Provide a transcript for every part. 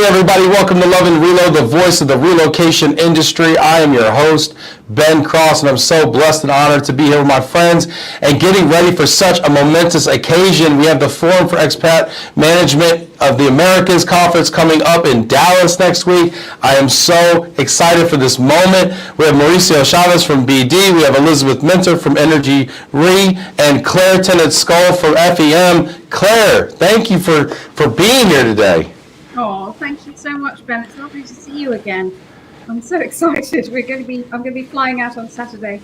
Hey everybody, welcome to Love and Reload, the voice of the relocation industry. I am your host, Ben Cross, and I'm so blessed and honored to be here with my friends and getting ready for such a momentous occasion. We have the Forum for Expat Management of the Americas Conference coming up in Dallas next week. I am so excited for this moment. We have Mauricio Chavez from BD, we have Elizabeth Minter from Energy Re, and Claire Tennant-Scull from FEM. Claire, thank you for being here today. Oh, thank you so much, Ben. It's lovely to see you again. I'm so excited. I'm going to be flying out on Saturday.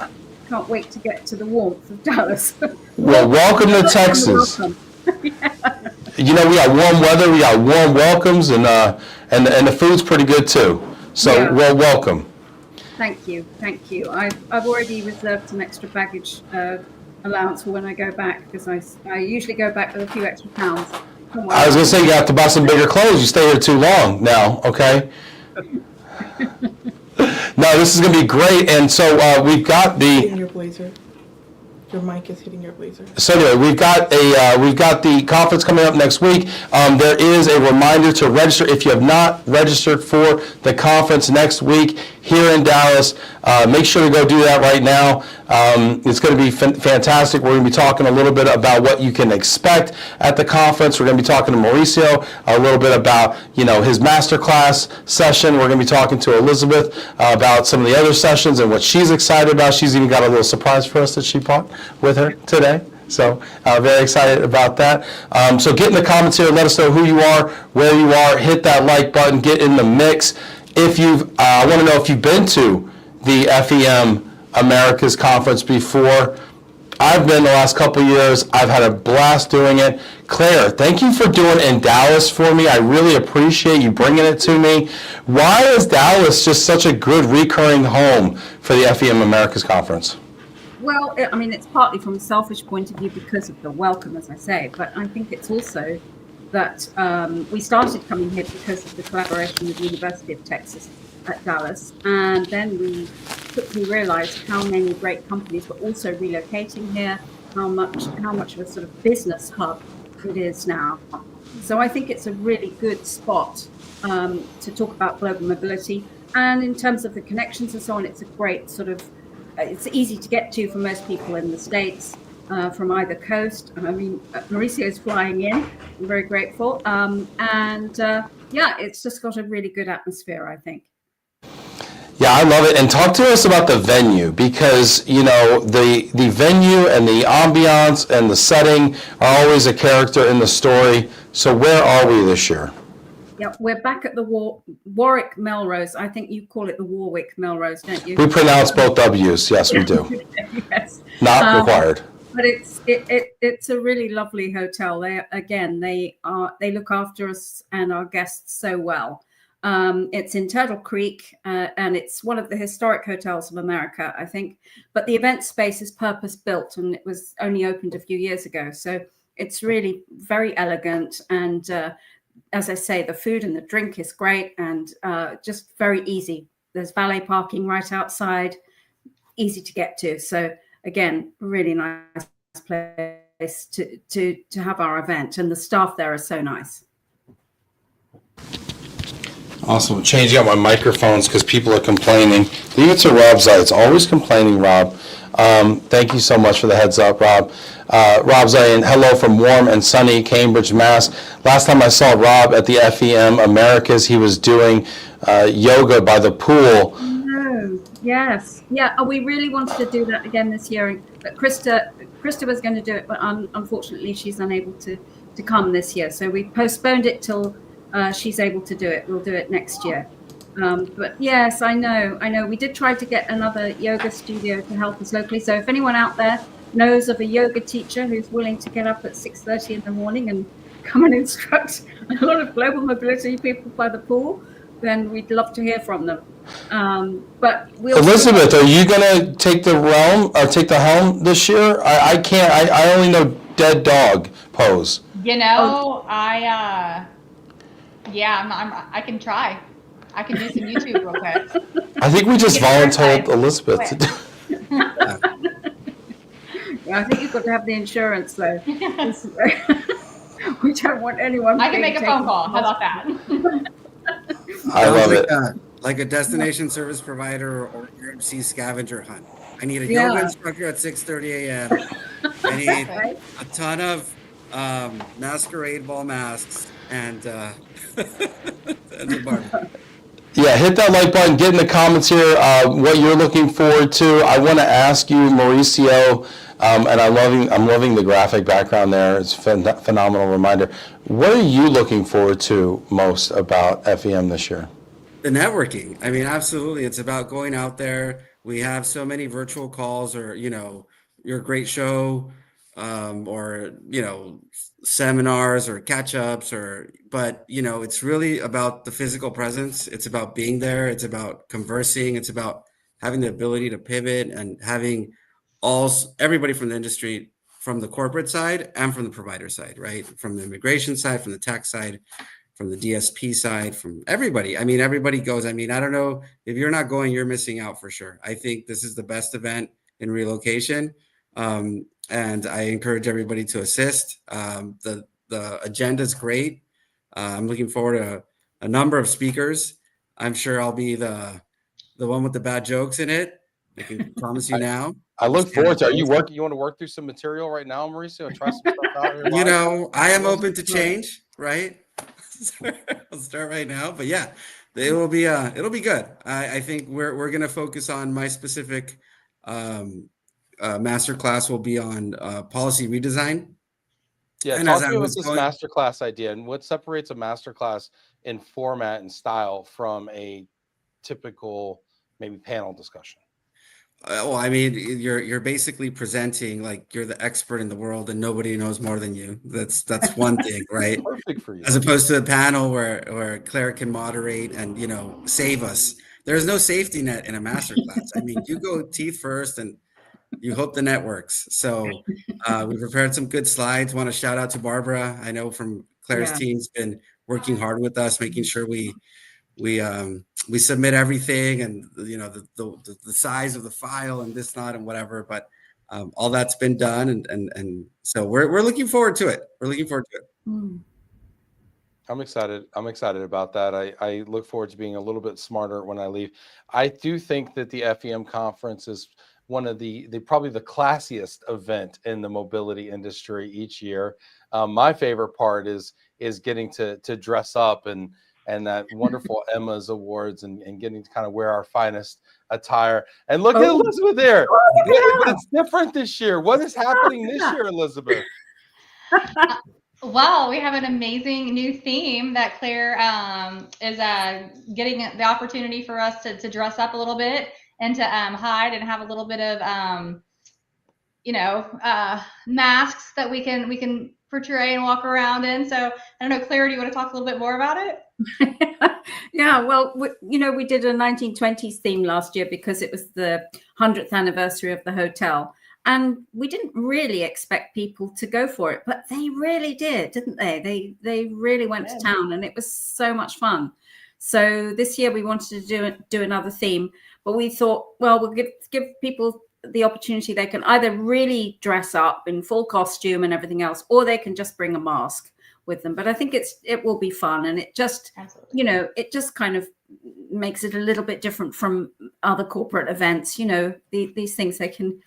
Can't wait to get to the warmth of Dallas. Well, welcome to Texas. Yeah. You know, we got warm weather, we got warm welcomes, and the food's pretty good too. So, yeah. Well, welcome. Thank you. I've already reserved some extra baggage allowance for when I go back, because I usually go back with a few extra pounds. I was going to say, you have to buy some bigger clothes. You stay here too long now, okay? No, this is going to be great. And so we've got the... Hitting your blazer. Your mic is hitting your blazer. So anyway, we've got the conference coming up next week. There is a reminder to register if you have not registered for the conference next week here in Dallas. Make sure to go do that right now. It's going to be fantastic. We're going to be talking a little bit about what you can expect at the conference. We're going to be talking to Mauricio a little bit about, you know, his masterclass session. We're going to be talking to Elizabeth about some of the other sessions and what she's excited about. She's even got a little surprise for us that she brought with her today. So very excited about that. So get in the comments here. Let us know who you are, where you are. Hit that like button. Get in the mix. If I want to know if you've been to the FEM Americas Conference before. I've been the last couple years. I've had a blast doing it. Claire, thank you for doing it in Dallas for me. I really appreciate you bringing it to me. Why is Dallas just such a good recurring home for the FEM Americas Conference? Well, I mean, it's partly from a selfish point of view because of the welcome, as I say, but I think it's also that we started coming here because of the collaboration with the University of Texas at Dallas, and then we quickly realized how many great companies were also relocating here, how much of a sort of business hub it is now. So I think it's a really good spot to talk about global mobility, and in terms of the connections and so on, it's a great sort of, it's easy to get to for most people in the States from either coast. I mean, Mauricio is flying in. I'm very grateful. Yeah, it's just got a really good atmosphere, I think. Yeah, I love it. And talk to us about the venue, because, you know, the venue and the ambiance and the setting are always a character in the story. So where are we this year? Yeah, we're back at the Warwick Melrose. I think you call it the Warwick Melrose, don't you? We pronounce both W's. Yes, we do. Yes. Not required. But it's a really lovely hotel. They look after us and our guests so well. It's in Turtle Creek, and it's one of the historic hotels of America, I think. But the event space is purpose-built, and it was only opened a few years ago. So it's really very elegant. And as I say, the food and the drink is great, and just very easy. There's valet parking right outside, easy to get to. So again, really nice place to have our event, and the staff there are so nice. Awesome. Changing out my microphones because people are complaining. Leave it to Rob's eye. It's always complaining, Rob. Thank you so much for the heads up, Rob. Rob's eye, and hello from warm and sunny Cambridge, Mass. Last time I saw Rob at the FEM Americas, he was doing yoga by the pool. Oh, yes. Yeah, we really wanted to do that again this year. But Krista was going to do it, but unfortunately she's unable to come this year. So we postponed it till she's able to do it. We'll do it next year. But yes, I know. We did try to get another yoga studio to help us locally. So if anyone out there knows of a yoga teacher who's willing to get up at 6:30 in the morning and come and instruct a lot of global mobility people by the pool, then we'd love to hear from them. But Elizabeth, are you going to take the helm this year? I can't. I only know dead dog pose. You know, I can try. I can do some YouTube real quick. I think we just volunteered Elizabeth to do. I think you've got to have the insurance though. We don't want anyone. I can make a phone call. How about that? I Sounds love it. like a destination service provider or RMC scavenger hunt. I need a Yeah. yoga instructor at 6:30 a.m. I need Right? a ton of masquerade ball masks and a Barbie. Yeah, hit that like button, get in the comments here what you're looking forward to. I want to ask you, Mauricio, and I'm loving the graphic background there. It's a phenomenal reminder. What are you looking forward to most about FEM this year? The networking. I mean, absolutely. It's about going out there. We have so many virtual calls or, your great show, or, seminars or catch ups but, it's really about the physical presence. It's about being there. It's about conversing. It's about having the ability to pivot and having everybody from the industry, from the corporate side and from the provider side, right? From the immigration side, from the tax side, from the DSP side, from everybody. I mean, everybody goes. I mean, I don't know if you're not going, you're missing out for sure. I think this is the best event in relocation, and I encourage everybody to assist. The agenda is great. I'm looking forward to a number of speakers. I'm sure I'll be the one with the bad jokes in it. I can promise you now. I look Just kidding. forward to. Are you working? You want to work through some material right now, Mauricio, and try some stuff out here live? I am open to change, right? I'll start right now, but yeah, it'll be good. I think we're gonna focus on my specific master class will be on policy redesign. Yeah, And talk as to I me about was this going, masterclass idea and what separates a masterclass in format and style from a typical maybe panel discussion. well, I mean, you're basically presenting like you're the expert in the world and nobody knows more than you. That's one thing, right? Perfect for you. As opposed to a panel where Claire can moderate and save us. There's no safety net in a master class. I mean, you go teeth first and you hope the net works. So we prepared some good slides. Want to shout out to Barbara. I know from Claire's Yeah. team's been working hard with us, making sure we submit everything and the size of the file and this, not, and whatever. But all that's been done, and so we're looking forward to it. We're looking forward to it. Mm. I'm excited. I'm excited about that. I look forward to being a little bit smarter when I leave. I do think that the FEM conference is one of the probably the classiest event in the mobility industry each year. My favorite part is getting to dress up and that wonderful Emma's Awards and getting to kind of wear our finest attire. And look at Elizabeth there. But it's different this year. What is happening this year, Elizabeth? Well, we have an amazing new theme that Claire is getting the opportunity for us to dress up a little bit and to hide and have a little bit of masks that we can portray and walk around in. So I don't know, Claire, do you want to talk a little bit more about it? Yeah, well, we did a 1920s theme last year because it was the 100th anniversary of the hotel. And we didn't really expect people to go for it, but they really did, didn't they? They really went to town, and it was so much fun. So this year we wanted to do another theme, but we thought, well, we'll give people the opportunity. They can either really dress up in full costume and everything else, or they can just bring a mask with them. But I think it will be fun, and it just it just kind of makes it a little bit different from other corporate events. These things they can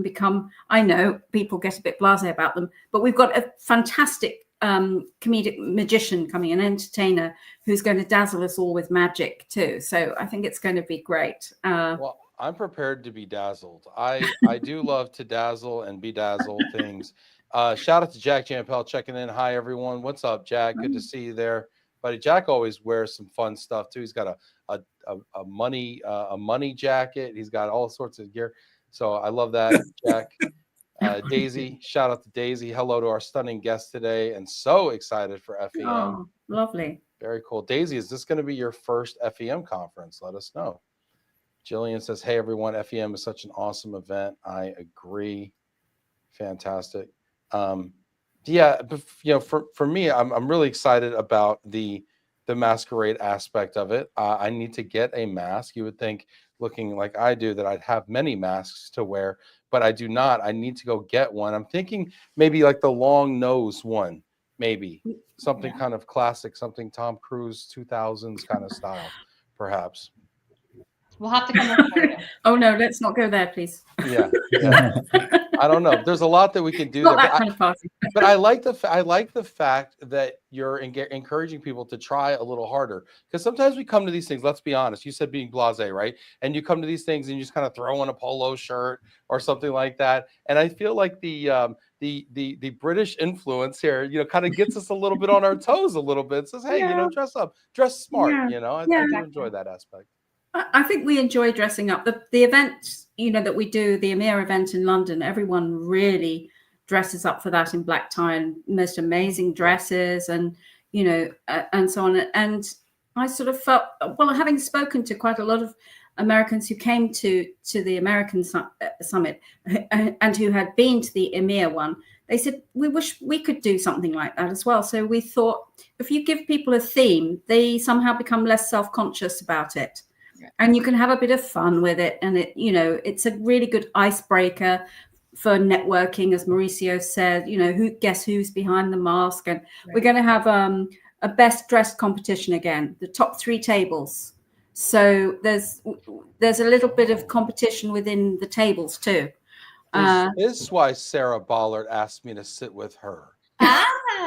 become, I know people get a bit blasé about them, but we've got a fantastic comedic magician coming, an entertainer who's going to dazzle us all with magic too. So I think it's going to be great. Well, I'm prepared to be dazzled. I do love to dazzle and bedazzle things. Shout out to Jack Jampel checking in. Hi, everyone. What's up, Jack? Good to see you there. Buddy, Jack always wears some fun stuff too. He's got a money jacket. He's got all sorts of gear. So I love that, Jack. Daisy, shout out to Daisy. Hello to our stunning guest today, and so excited for FEM. Oh, lovely. Very cool. Daisy, is this going to be your first FEM conference? Let us know. Jillian says, hey, everyone, FEM is such an awesome event. I agree. Fantastic. Yeah, but, for me, I'm really excited about the masquerade aspect of it. I need to get a mask. You would think, looking like I do, that I'd have many masks to wear, but I do not. I need to go get one. I'm thinking maybe like the long nose one, maybe something Yeah. kind of classic, something Tom Cruise 2000s kind of style, perhaps. We'll have to come look for you. Oh no, let's not go there, please. Yeah, yeah. I don't know. There's a lot that we can do Not there, that kind of party. but I like the fact that you're encouraging people to try a little harder, because sometimes we come to these things. Let's be honest. You said being blasé, right? And you come to these things and you just kind of throw in a polo shirt or something like that. And I feel like the British influence here, kind of gets us a little bit on our toes a little bit. Says, hey, Yeah. Dress up, dress smart. Yeah. I Yeah. do enjoy that aspect. I think we enjoy dressing up. The event, that we do, the EMEA event in London, everyone really dresses up for that in black tie and most amazing dresses and, and so on. And I sort of felt, well, having spoken to quite a lot of Americans who came to the American Summit and who had been to the EMEA one, they said, we wish we could do something like that as well. So we thought, if you give people a theme, they somehow become less self-conscious about it. And you can have a bit of fun with it. And it's a really good icebreaker for networking, as Mauricio said, guess who's behind the mask. And we're going to have a best dressed competition again, the top 3 tables. So there's a little bit of competition within the tables too. Is this why Sarah Ballard asked me to sit with her?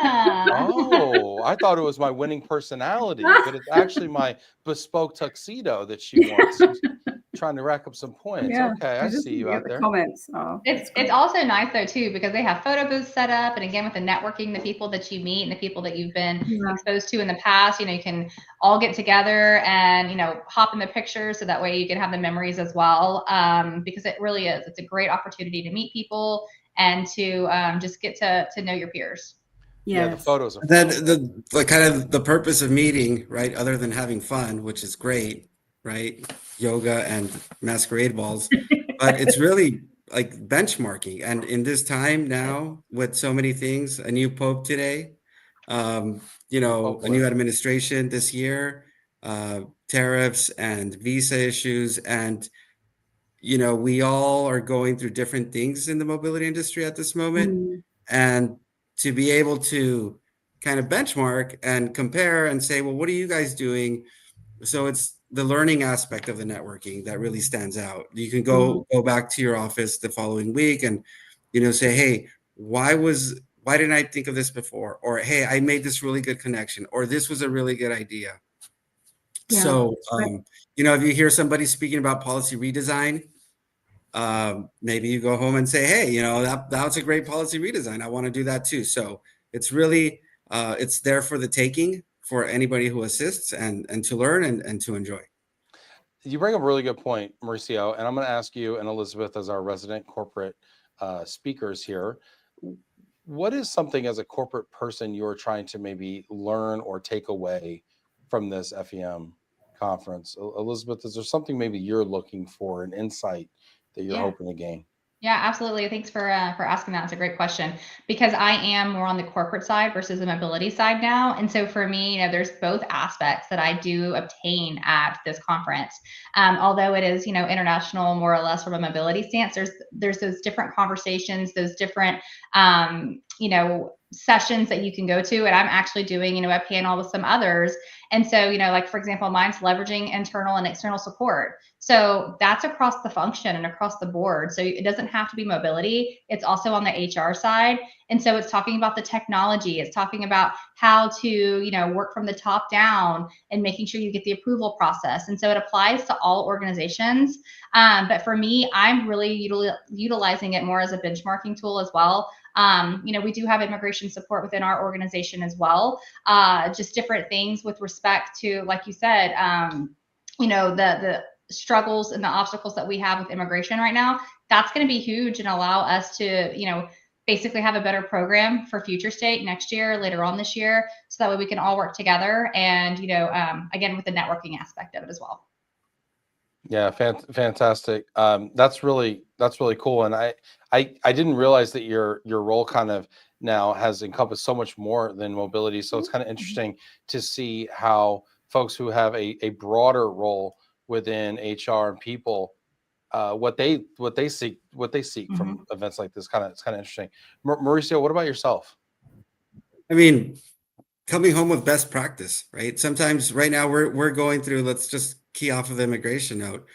Oh, I thought it was my winning personality, but it's actually my bespoke tuxedo that she wants. She's trying to rack up some points. Yeah, Okay, I see you out there. Comments. Oh, It's also nice though too, because they have photo booths set up, and again with the networking, the people that you meet and the people that you've been exposed to in the past, you can all get together and hop in the pictures, so that way you can have the memories as well. Because it really is, it's a great opportunity to meet people and to just get to know your peers. Yeah, the photos are then the kind of the purpose of meeting, right, other than having fun, which is great, right? Yoga and masquerade balls, but it's really like benchmarking. And in this time now, with so many things, a new pope today, a new administration this year, tariffs and visa issues, and we all are going through different things in the mobility industry at this moment. And to be able to kind of benchmark and compare and say, well, what are you guys doing? So it's the learning aspect of the networking that really stands out. You can go back to your office the following week and, say, hey, why didn't I think of this before? Or, hey, I made this really good connection, or this was a really good idea. Yeah, so, if you hear somebody speaking about policy redesign, maybe you go home and say, hey, that was a great policy redesign. I want to do that too. So it's really, it's there for the taking for anybody who assists and to learn and to enjoy. You bring up a really good point, Mauricio, and I'm going to ask you and Elizabeth as our resident corporate speakers here. What is something as a corporate person you're trying to maybe learn or take away from this FEM conference? Elizabeth, is there something maybe you're looking for, an insight that you're hoping to gain? Yeah, absolutely. Thanks for asking that. It's a great question, because I am more on the corporate side versus the mobility side now. And so for me, there's both aspects that I do obtain at this conference. Although it is, international more or less from a mobility stance, there's those different conversations, those different, sessions that you can go to. And I'm actually doing, a panel with some others. And so, like, for example, mine's leveraging internal and external support. So that's across the function and across the board. So it doesn't have to be mobility. It's also on the HR side. And so it's talking about the technology. It's talking about how to, work from the top down and making sure you get the approval process. And so it applies to all organizations. But for me, I'm really utilizing it more as a benchmarking tool as well. We do have immigration support within our organization as well. Just different things with respect to, like you said, the struggles and the obstacles that we have with immigration right now. That's going to be huge and allow us to, basically have a better program for future state next year, later on this year, so that way we can all work together and, again, with the networking aspect of it as well. Yeah, fantastic. That's really cool. And I didn't realize that your role kind of now has encompassed so much more than mobility. So it's kind of interesting to see how folks who have a broader role within HR and people, what they seek from events like this. It's kind of interesting. Mauricio, what about yourself? I mean, coming home with best practice, right? Sometimes right now we're going through, let's just key off of immigration note,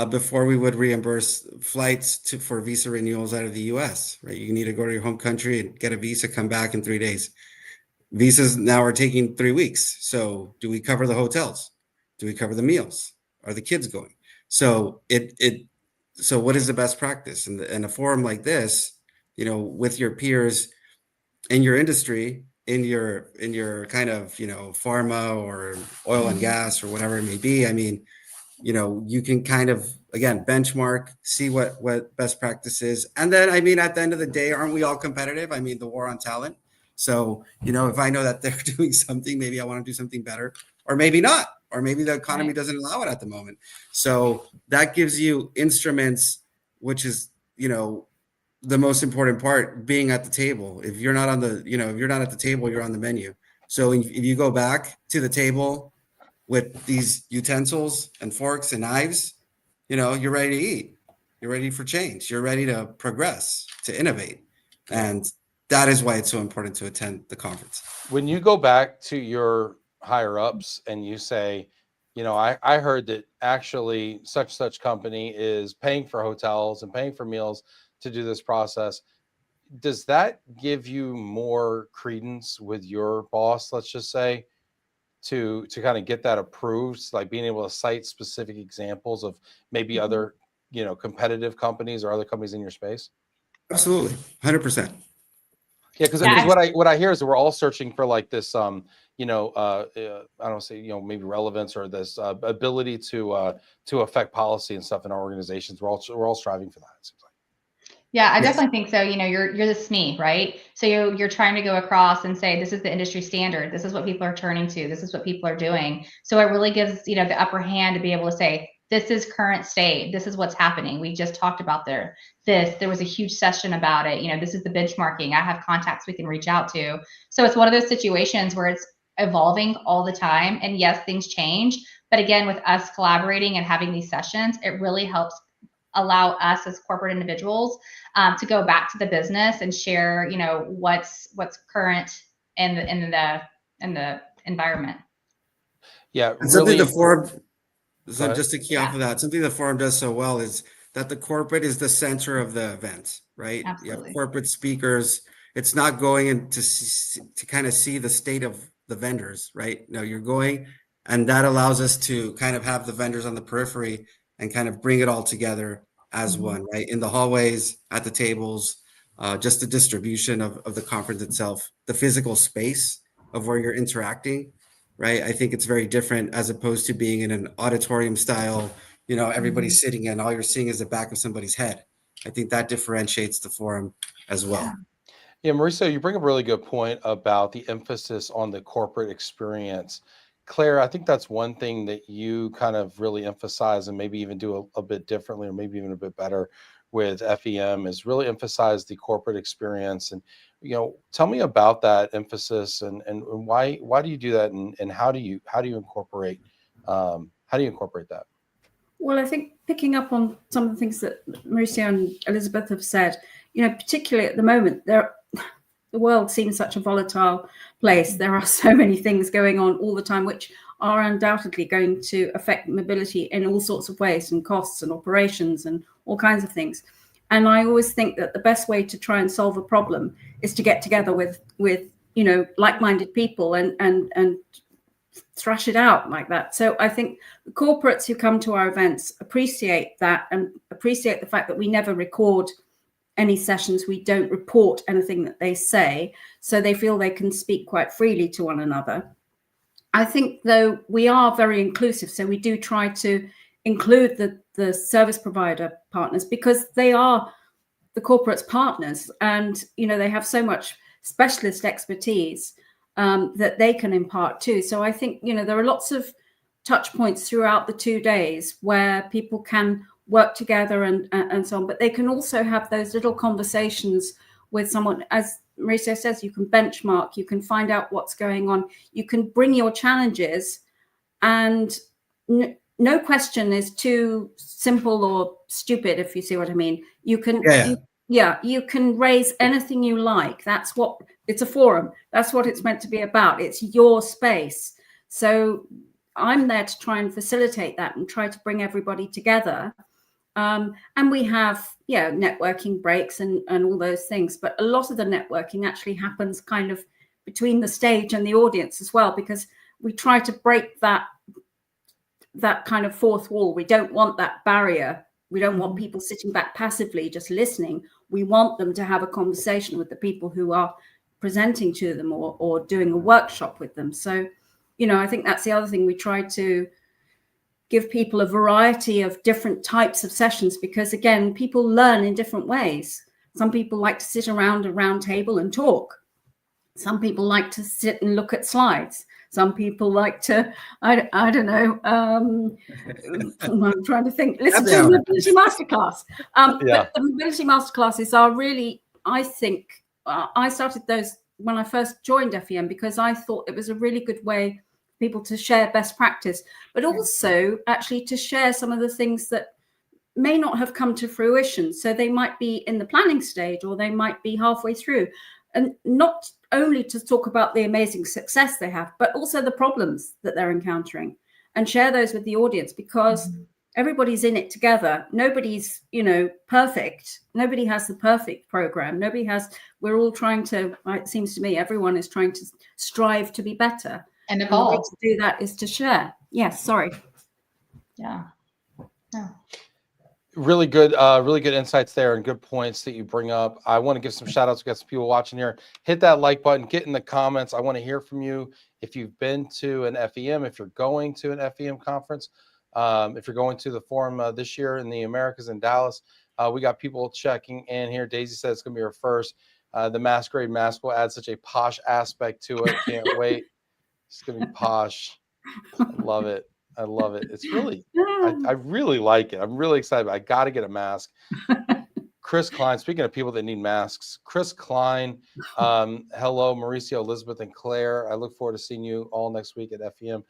before we would reimburse flights for visa renewals out of the US, right? You need to go to your home country and get a visa, come back in 3 days. Visas now are taking 3 weeks. So do we cover the hotels? Do we cover the meals? Are the kids going? So so what is the best practice? And a forum like this, with your peers in your industry, in your kind of, pharma or oil and gas or whatever it may be. I mean, you can kind of, again, benchmark, see what best practice is. And then, I mean, at the end of the day, aren't we all competitive? I mean, the war on talent. So, if I know that they're doing something, maybe I want to do something better, or maybe not, or maybe the economy Right. doesn't allow it at the moment. So that gives you instruments, which is, the most important part, being at the table. If you're not on the, if you're not at the table, you're on the menu. So if you go back to the table with these utensils and forks and knives, you're ready to eat. You're ready for change. You're ready to progress, to innovate. And that is why it's so important to attend the conference. When you go back to your higher ups and you say, I heard that actually such company is paying for hotels and paying for meals to do this process, does that give you more credence with your boss, let's just say, to kind of get that approved, like being able to cite specific examples of maybe other, competitive companies or other companies in your space? Absolutely. 100%. Yeah, because Yeah, what I hear is that we're all searching for like this, I don't say, maybe relevance or this ability to affect policy and stuff in our organizations. We're all striving for that, it seems like. Yeah, I Yes. definitely think so. You're the SME, right? So you're trying to go across and say, this is the industry standard. This is what people are turning to. This is what people are doing. So it really gives, the upper hand to be able to say, this is current state. This is what's happening. We just talked about there was a huge session about it. This is the benchmarking. I have contacts we can reach out to. So it's one of those situations where it's evolving all the time. And yes, things change. But again, with us collaborating and having these sessions, it really helps allow us as corporate individuals to go back to the business and share, what's current in the environment. Yeah, And something really. the forum, so Go ahead. just to key off of that, something the forum does so well is that the corporate is the center of the event, right? You have Absolutely. corporate speakers. It's not going in to kind of see the state of the vendors, right? No, you're going, and that allows us to kind of have the vendors on the periphery and kind of bring it all together as one, right? In the hallways, at the tables, just the distribution of the conference itself, the physical space of where you're interacting, right? I think it's very different as opposed to being in an auditorium style, everybody's sitting in, all you're seeing is the back of somebody's head. I think that differentiates the forum as well. Yeah, Mauricio, you bring up a really good point about the emphasis on the corporate experience. Claire, I think that's one thing that you kind of really emphasize and maybe even do a bit differently or maybe even a bit better with FEM is really emphasize the corporate experience. And, tell me about that emphasis and why do you do that and how do you incorporate that? Well, I think picking up on some of the things that Mauricio and Elizabeth have said, particularly at the moment, the world seems such a volatile place. There are so many things going on all the time, which are undoubtedly going to affect mobility in all sorts of ways, and costs and operations and all kinds of things. And I always think that the best way to try and solve a problem is to get together with like-minded people and thrash it out like that. So I think the corporates who come to our events appreciate that and appreciate the fact that we never record any sessions. We don't report anything that they say, so they feel they can speak quite freely to one another. I think, though, we are very inclusive, so we do try to include the service provider partners because they are the corporate's partners, and they have so much specialist expertise that they can impart too. So I think there are lots of touch points throughout the 2 days where people can work together and so on, but they can also have those little conversations with someone. As Mauricio says, you can benchmark, you can find out what's going on, you can bring your challenges, and no question is too simple or stupid, if you see what I mean. You can you can raise anything you like. That's what It's a forum. That's what it's meant to be about. It's your space. So I'm there to try and facilitate that and try to bring everybody together. And we have, networking breaks and all those things. But a lot of the networking actually happens kind of between the stage and the audience as well, because we try to break that kind of fourth wall. We don't want that barrier. We don't want people sitting back passively just listening. We want them to have a conversation with the people who are presenting to them or doing a workshop with them. So, I think that's the other thing. We try to give people a variety of different types of sessions, because again, people learn in different ways. Some people like to sit around a round table and talk. Some people like to sit and look at slides. Some people like to, I don't know, I'm trying to think, listen to the mobility masterclass. But the mobility masterclasses are really, I think, I started those when I first joined FEM because I thought it was a really good way for people to share best practice, but also actually to share some of the things that may not have come to fruition. So they might be in the planning stage or they might be halfway through. And not only to talk about the amazing success they have, but also the problems that they're encountering and share those with the audience, because everybody's in it together. Nobody's, perfect. Nobody has the perfect program. We're all trying to, it seems to me, everyone is trying to strive to be better. And the way to do that is to share. Yes, sorry. Yeah. No. Really good insights there and good points that you bring up. I want to give some shout outs. We got some people watching here. Hit that like button, get in the comments. I want to hear from you. If you've been to an FEM, if you're going to an FEM conference, if you're going to the forum this year in the Americas in Dallas, we got people checking in here. Daisy says it's going to be her first. The masquerade mask will add such a posh aspect to it. Can't wait. It's going to be posh. I love it. I love it. It's really, I really like it. I'm really excited. I got to get a mask. Chris Klein, speaking of people that need masks, Chris Klein, hello, Mauricio, Elizabeth, and Claire. I look forward to seeing you all next week at FEM.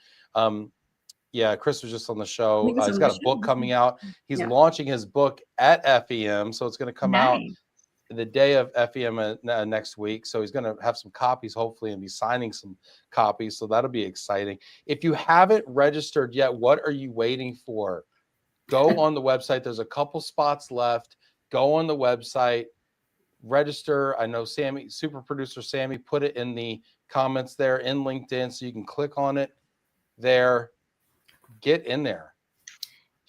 Yeah, Chris was just on the show. He's got a book coming out. He's launching his book at FEM, so it's going to come out the day of FEM next week. So he's going to have some copies, hopefully, and be signing some copies. So that'll be exciting. If you haven't registered yet, what are you waiting for? Go on the website. There's a couple spots left. Go on the website, register. I know Sammy, super producer Sammy, put it in the comments there in LinkedIn, so you can click on it there. Get in there.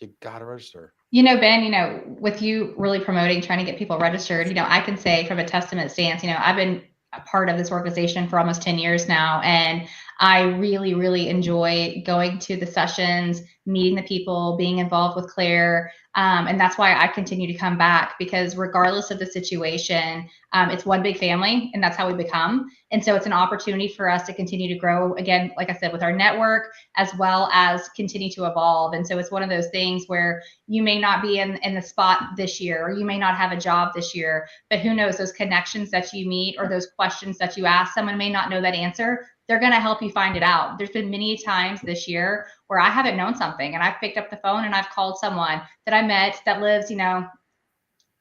You got to register. Ben, with you really promoting, trying to get people registered, I can say from a testament stance, I've been a part of this organization for almost 10 years now. And I really, really enjoy going to the sessions, meeting the people, being involved with Claire. And that's why I continue to come back, because regardless of the situation, it's one big family, and that's how we become. And so it's an opportunity for us to continue to grow, again, like I said, with our network, as well as continue to evolve. And so it's one of those things where you may not be in the spot this year, or you may not have a job this year, but who knows, those connections that you meet or those questions that you ask, someone may not know that answer. They're going to help you find it out. There's been many times this year where I haven't known something, and I've picked up the phone and I've called someone that I met that lives,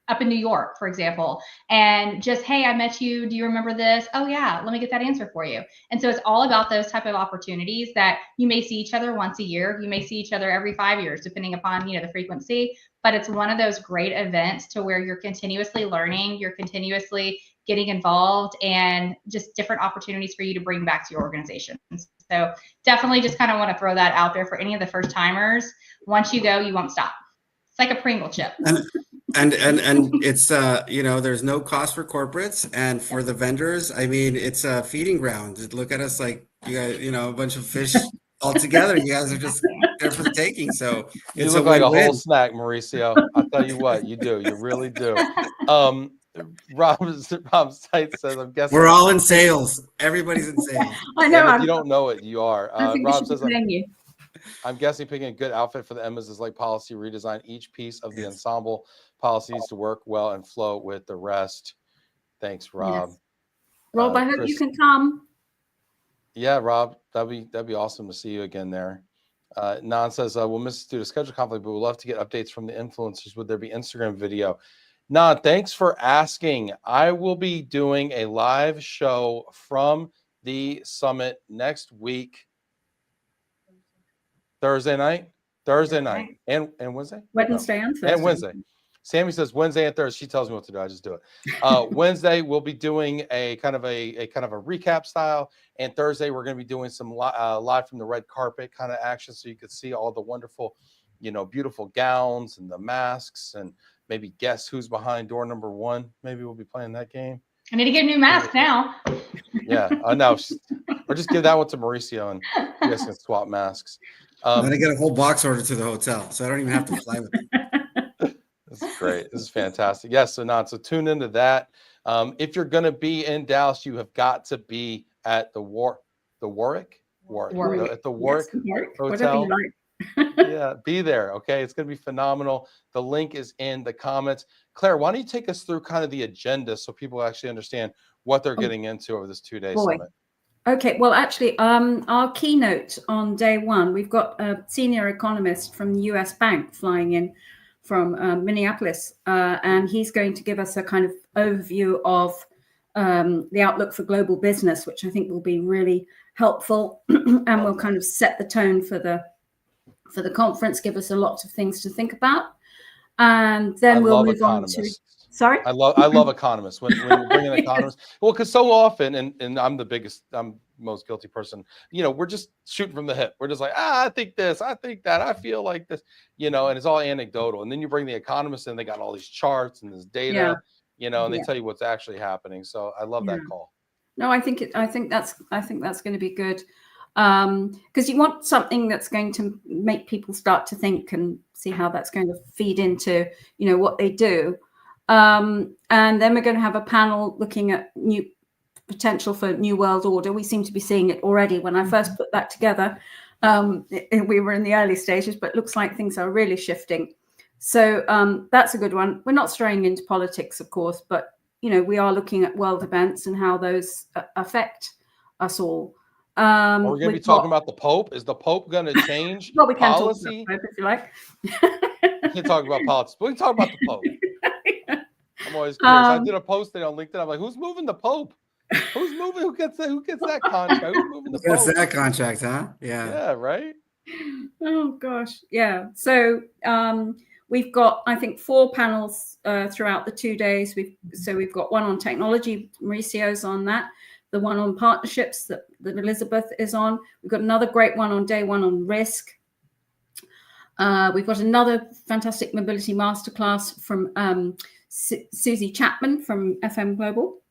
up in New York, for example, and just, hey, I met you. Do you remember this? Oh yeah, let me get that answer for you. And so it's all about those type of opportunities that you may see each other once a year. You may see each other every 5 years, depending upon, the frequency, but it's one of those great events to where you're continuously learning, you're continuously getting involved, and just different opportunities for you to bring back to your organization. So definitely just kind of want to throw that out there for any of the first timers. Once you go, you won't stop. It's like a Pringle chip. And it's there's no cost for corporates, and for the vendors, I mean, it's a feeding ground. Look at us like you guys, a bunch of fish all together. You guys are just there for the taking. So You it's look a like win-win. a whole snack, Mauricio. I'll tell you what, you do. You really do. Rob Sites says, I'm guessing We're all in sales. Everybody's in sales. I know. And if you don't know it, you are. I think Rob says, you. I'm guessing picking a good outfit for the Emmas is like policy redesign. Each piece of the ensemble policy needs to work well and flow with the rest. Thanks, Rob. Yes. Rob, I hope Chris, you can come. Yeah, Rob, that'd be awesome to see you again there. Nan says, we'll miss due to schedule conflict, but we'd love to get updates from the influencers. Would there be Instagram video? Nah, thanks for asking. I will be doing a live show from the summit next week, Thursday night, Okay. and Wednesday, Wednesday and Thursday. and Wednesday. Sammy says Wednesday and Thursday. She tells me what to do. I just do it. Wednesday we'll be doing a kind of a recap style, and Thursday we're going to be doing some live from the red carpet kind of action, so you can see all the wonderful, beautiful gowns and the masks, and maybe guess who's behind door number 1. Maybe we'll be playing that game. I need to get a new mask now. Yeah, I know. Or just give that one to Mauricio, and you guys can swap masks. I'm gonna get a whole box order to the hotel, so I don't even have to fly with it. This is great. This is fantastic. Yes, so tune into that. If you're going to be in Dallas, you have got to be at the Warwick at the Warwick Yes, whatever Hotel. you like. Yeah, be there. Okay, it's going to be phenomenal. The link is in the comments. Claire, why don't you take us through kind of the agenda so people actually understand what they're getting into over this 2-day Boy. summit? Okay, well, actually, our keynote on day 1, we've got a senior economist from the US Bank flying in from Minneapolis, and he's going to give us a kind of overview of the outlook for global business, which I think will be really helpful, and will kind of set the tone for the conference, give us a lot of things to think about, and then we'll move on to. Sorry? I love economists. When you bring in economists, well, because so often, and I'm most guilty person, we're just shooting from the hip. We're just like, I think this, I think that, I feel like this, and it's all anecdotal. And then you bring the economists in, they got all these charts and this data, and they tell you what's actually happening. So I love that call. No, I think that's going to be good. Because you want something that's going to make people start to think and see how that's going to feed into, what they do. And then we're going to have a panel looking at new potential for new world order. We seem to be seeing it already. When I first put that together, we were in the early stages, but it looks like things are really shifting. So that's a good one. We're not straying into politics, of course, but we are looking at world events and how those affect us all. Are we going to be talking about the Pope? Is the Pope going to change well, we can policy? Talk about the Pope if you like. We can't talk about politics, but we can talk about the Pope. I'm always curious. I did a post today on LinkedIn. I'm like, who's moving the Pope? Who's moving? Who gets that contract? Who's moving the Pope? That's that contract, huh? Yeah. Yeah, right? Oh, gosh. Yeah. So we've got, I think, 4 panels throughout the 2 days. We've got one on technology. Mauricio's on that. The one on partnerships that Elizabeth is on. We've got another great one on day 1 on risk. We've got another fantastic mobility masterclass from Susie Chapman from FM Global.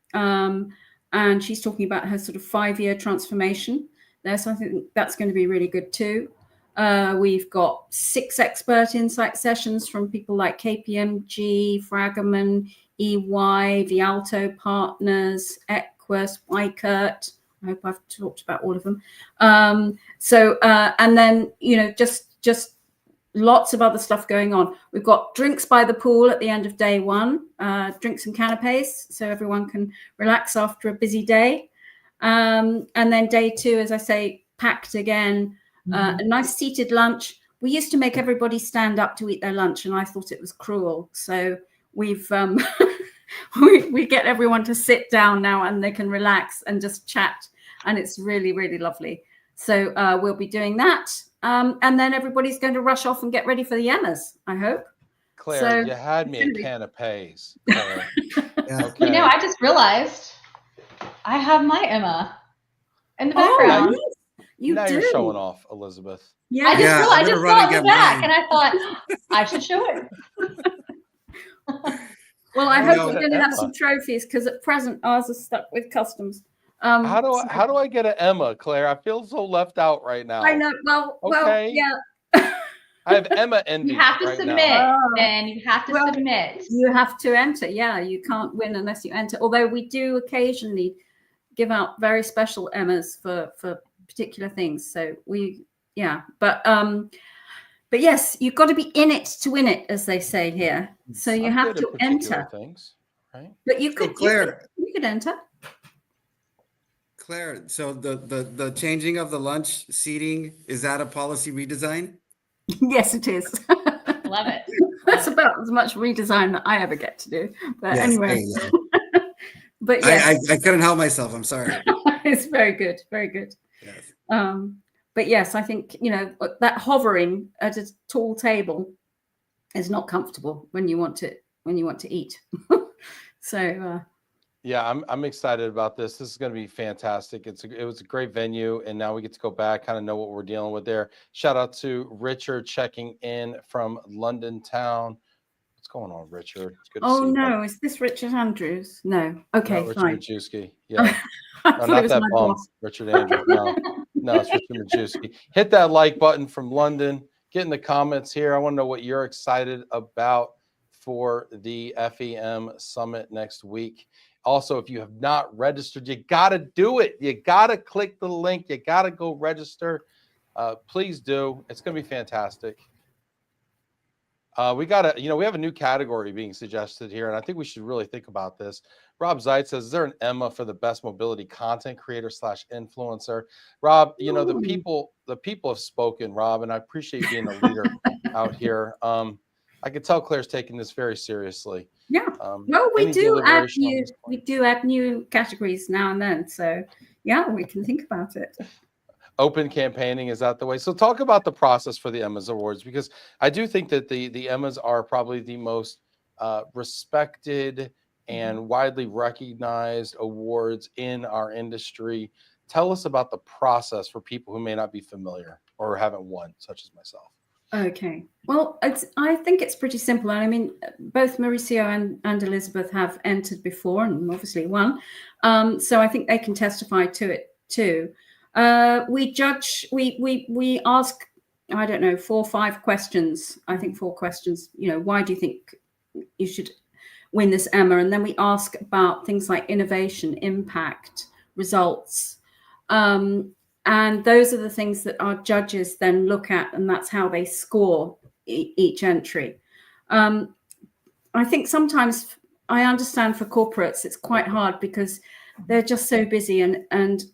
And she's talking about her sort of 5-year transformation there. So I think that's going to be really good too. We've got 6 expert insight sessions from people like KPMG, Fragaman, EY, Vialto Partners, Equus, Wykert. I hope I've talked about all of them. And then, just lots of other stuff going on. We've got drinks by the pool at the end of day 1, drinks and canapes, so everyone can relax after a busy day. And then day 2, as I say, packed again, a nice seated lunch. We used to make everybody stand up to eat their lunch, and I thought it was cruel. So we've we get everyone to sit down now, and they can relax and just chat, and it's really, really lovely. So we'll be doing that. And then everybody's going to rush off and get ready for the Emmas, I hope. Claire, So, you had me at canapes. Claire. Yeah. Okay. I just realized I have my Emma in the background. Oh, yes, you now do. you're showing off, Elizabeth. Yeah. I just Yeah, realized, I'm I just gonna run saw and it in the get back, mine. and I thought I should show it. Well, I I hope know. you're going to have Emma. some trophies, because at present ours are stuck with customs. How do I get an Emma, Claire? I feel so left out right now. I know. Well, Okay. yeah. I have Emma envy. You have to right submit, now. then you have to Well, submit. You have to enter. Yeah, you can't win unless you enter. Although we do occasionally give out very special Emmas for particular things. So but yes, you've got to be in it to win it, as they say here. So you I'm have good at to particular enter. things, right? But you So could, Claire, you could enter. Claire, so the changing of the lunch seating, is that a policy redesign? Yes, it is. love it. That's about as much redesign that I ever get to do. But Yes, there anyway, you go. but yes, I couldn't help myself. I'm sorry. it's very good, very good. Yes. But yes, I think, that hovering at a tall table is not comfortable when you want to eat. So Yeah, I'm excited about this. This is going to be fantastic. It was a great venue, and now we get to go back, kind of know what we're dealing with there. Shout out to Richard checking in from London town. What's going on, Richard? It's good to see you. no, is this Richard Andrews? No. Okay, Not Richard fine. Majewski. Yeah. I No, thought it not was that my bum, boss. Richard Andrews. No, it's Richard Majewski. Hit that like button from London. Get in the comments here. I want to know what you're excited about for the FEM Summit next week. Also, if you have not registered, you got to do it. You got to click the link. You got to go register. Please do. It's going to be fantastic. We have a new category being suggested here, and I think we should really think about this. Rob Zeit says, is there an Emma for the best mobility content creator / influencer? Rob, the people have spoken, Rob, and I appreciate you being a leader out here. I could tell Claire's taking this very seriously. Yeah. Well, we do add new categories now and then. So yeah, we can think about it. Open campaigning, is that the way? So talk about the process for the Emmas Awards, because I do think that the Emmas are probably the most respected and widely recognized awards in our industry. Tell us about the process for people who may not be familiar or haven't won, such as myself. Okay. Well, I think it's pretty simple. And I mean, both Mauricio and Elizabeth have entered before and obviously won. So I think they can testify to it too. We judge, we ask, I don't know, 4 or 5 questions. I think 4 questions, why do you think you should win this Emma? And then we ask about things like innovation, impact, results. And those are the things that our judges then look at, and that's how they score each entry. I think sometimes I understand for corporates, it's quite hard because they're just so busy and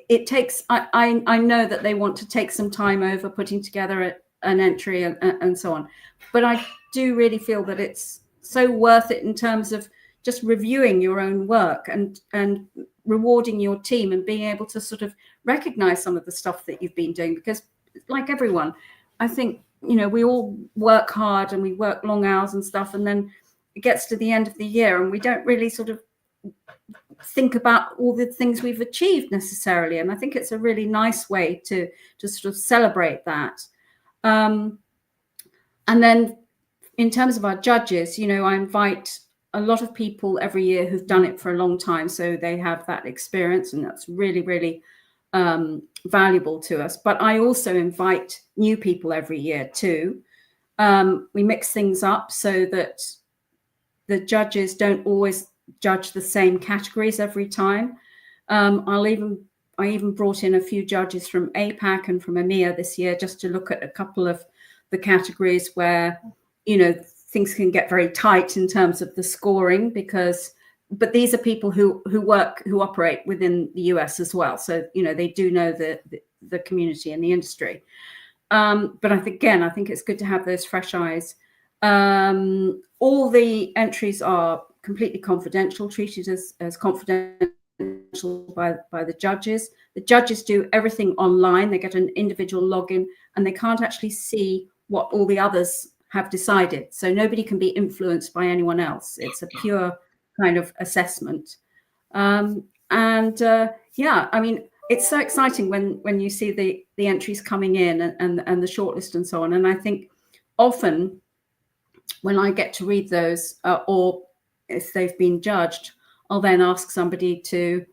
it takes, I know that they want to take some time over putting together an entry and so on. But I do really feel that it's so worth it in terms of just reviewing your own work and rewarding your team and being able to sort of recognize some of the stuff that you've been doing. Because like everyone, I think, we all work hard and we work long hours and stuff. And then it gets to the end of the year and we don't really sort of think about all the things we've achieved necessarily. And I think it's a really nice way to sort of celebrate that. And then in terms of our judges, I invite a lot of people every year who've done it for a long time. So they have that experience and that's really, really valuable to us. But I also invite new people every year too. We mix things up so that the judges don't always judge the same categories every time. I even brought in a few judges from APAC and from EMEA this year just to look at a couple of the categories where, things can get very tight in terms of the scoring but these are people who operate within the US as well. So, they do know the community and the industry. But I think it's good to have those fresh eyes. All the entries are completely confidential, treated as confidential by the judges. The judges do everything online. They get an individual login and they can't actually see what all the others have decided. So nobody can be influenced by anyone else. It's a pure kind of assessment. It's so exciting when you see the entries coming in and the shortlist and so on. And I think often when I get to read those or if they've been judged, I'll then ask somebody to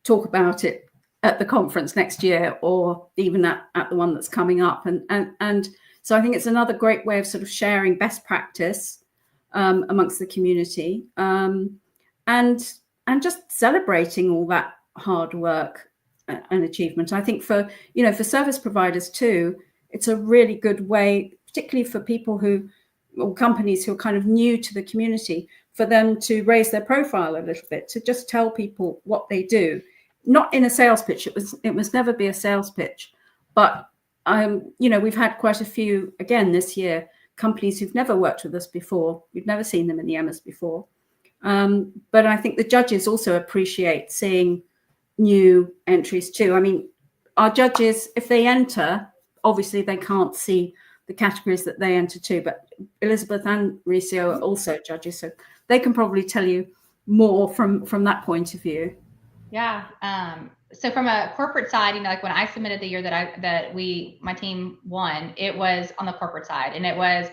talk about it at the conference next year or even at the one that's coming up. And so I think it's another great way of sort of sharing best practice amongst the community and just celebrating all that hard work and achievement. I think for service providers too, it's a really good way, particularly for people or companies who are kind of new to the community, for them to raise their profile a little bit, to just tell people what they do, not in a sales pitch. It must never be a sales pitch, but we've had quite a few again this year companies who've never worked with us before. We've never seen them in the Emmas before. But I think the judges also appreciate seeing new entries too. I mean, our judges, if they enter, obviously they can't see the categories that they enter too, but Elizabeth and Mauricio are also judges, so they can probably tell you more from that point of view. Yeah. So from a corporate side, like when I submitted the year that my team won, it was on the corporate side, and it was,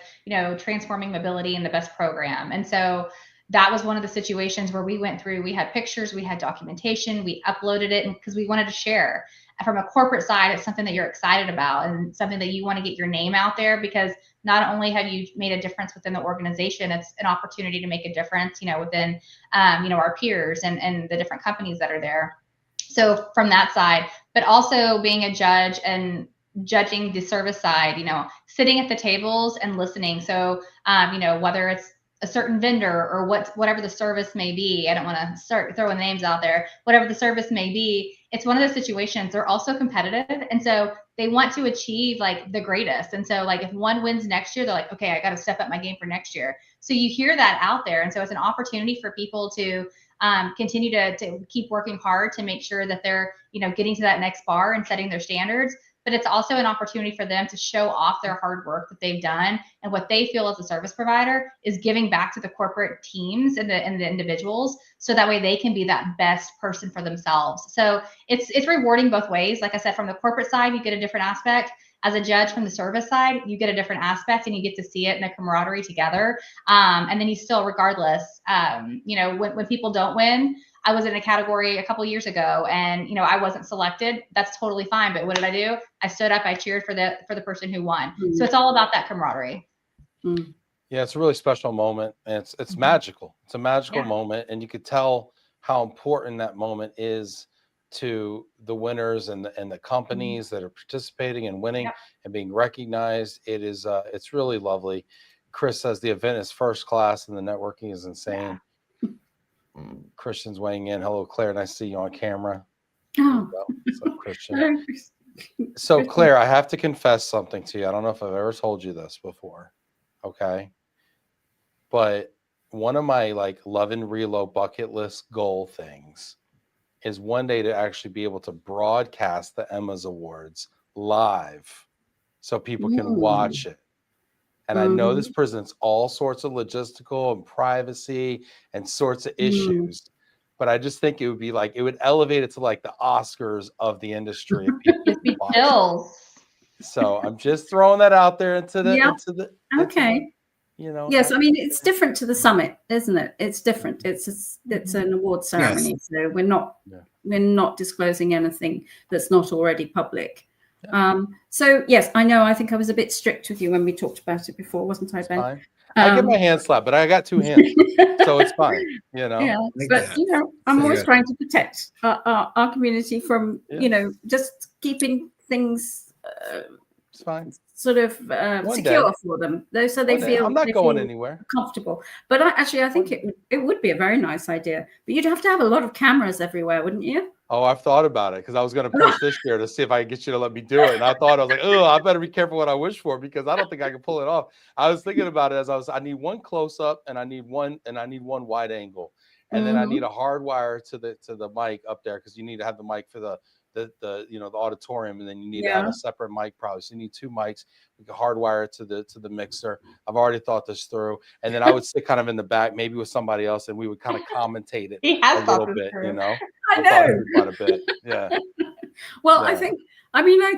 transforming mobility in the best program. And so that was one of the situations where we went through, we had pictures, we had documentation, we uploaded it because we wanted to share. And from a corporate side, it's something that you're excited about and something that you want to get your name out there, because not only have you made a difference within the organization, it's an opportunity to make a difference, within, our peers and the different companies that are there. So from that side, but also being a judge and judging the service side, sitting at the tables and listening. So, whether it's a certain vendor or whatever the service may be, I don't want to start throwing names out there, whatever the service may be, it's one of those situations. They're also competitive. And so they want to achieve like the greatest. And so like if one wins next year, they're like, okay, I got to step up my game for next year. So you hear that out there. And so it's an opportunity for people to continue to keep working hard to make sure that they're, getting to that next bar and setting their standards. But it's also an opportunity for them to show off their hard work that they've done, and what they feel as a service provider is giving back to the corporate teams and the individuals, so that way they can be that best person for themselves. So it's rewarding both ways. Like I said, from the corporate side, you get a different aspect. As a judge from the service side, you get a different aspect, and you get to see it in a camaraderie together. And then you still, regardless, when people don't win, I was in a category a couple of years ago, and I wasn't selected. That's totally fine. But what did I do? I stood up. I cheered for the person who won. Mm-hmm. So it's all about that camaraderie. Mm. Yeah, it's a really special moment, and it's magical. It's a magical moment, and you could tell how important that moment is to the winners and the companies that are participating and winning and being recognized. It is it's really lovely. Chris says the event is first class and the networking is insane. Christian's weighing in. Hello, Claire. Nice to see you on camera. Oh. What's up, Christian? So, Claire, I have to confess something to you. I don't know if I've ever told you this before. Okay. But one of my Love and Relo bucket list goal things is one day to actually be able to broadcast the Emmas Awards live so people can watch it. And I know this presents all sorts of logistical and privacy and sorts of issues, but I just think it would be it would elevate it to the Oscars of the industry. If people watch it. So I'm just throwing that out there into the okay. Yes, I mean it's different to the summit, isn't it? It's different. It's an award ceremony, so we're not disclosing anything that's not already public. So yes, I know. I think I was a bit strict with you when we talked about it before, wasn't I, Ben? Fine. I get my hand slapped, but I got two hands, so it's fine. Yeah, but I'm always trying to protect our community from just keeping things. It's fine. Sort of secure for them, so they feel I'm not going anywhere. Comfortable. But I think it would be a very nice idea. But you'd have to have a lot of cameras everywhere, wouldn't you? Oh, I've thought about it, because I was going to push this year to see if I can get you to let me do it. And I thought, I was like, oh, I better be careful what I wish for, because I don't think I can pull it off. I was thinking about it I need one close up, and I need one wide angle. And then I need a hard wire to the mic up there, because you need to have the mic for the auditorium, and then you need to have a separate mic probably. So you need two mics. We can hardwire it to the mixer. I've already thought this through. And then I would sit kind of in the back, maybe with somebody else, and we would kind of commentate it a little bit, I know. Quite a bit. Yeah. Well, yeah.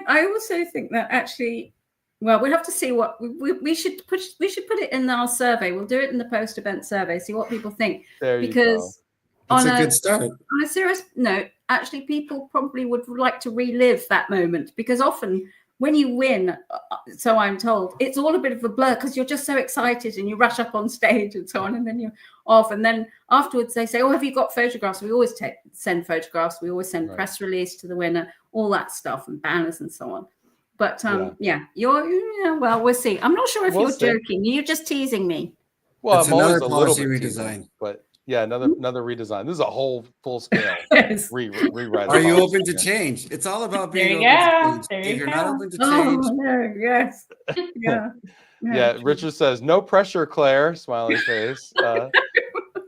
I also think that actually, well, we'll have to see what we should put it in our survey. We'll do it in the post-event survey, see what people think. There you go. That's a good start. On a serious note, actually, people probably would like to relive that moment, because often when you win, so I'm told, it's all a bit of a blur, because you're just so excited and you rush up on stage and so on, and then you're off. And then afterwards they say, oh, have you got photographs? We always send photographs. We always send press release to the winner, all that stuff, and banners and so on. But well, we'll see. I'm not sure if you're joking. You're just teasing me. Well, it's I'm always a little bit redesign. Teasing, but yeah, another redesign. This is a whole full scale rewrite. Are you open to change? It's all about being open to change. If you're not open to change, yes, yeah. Yeah, Richard says, no pressure, Claire, smiley face.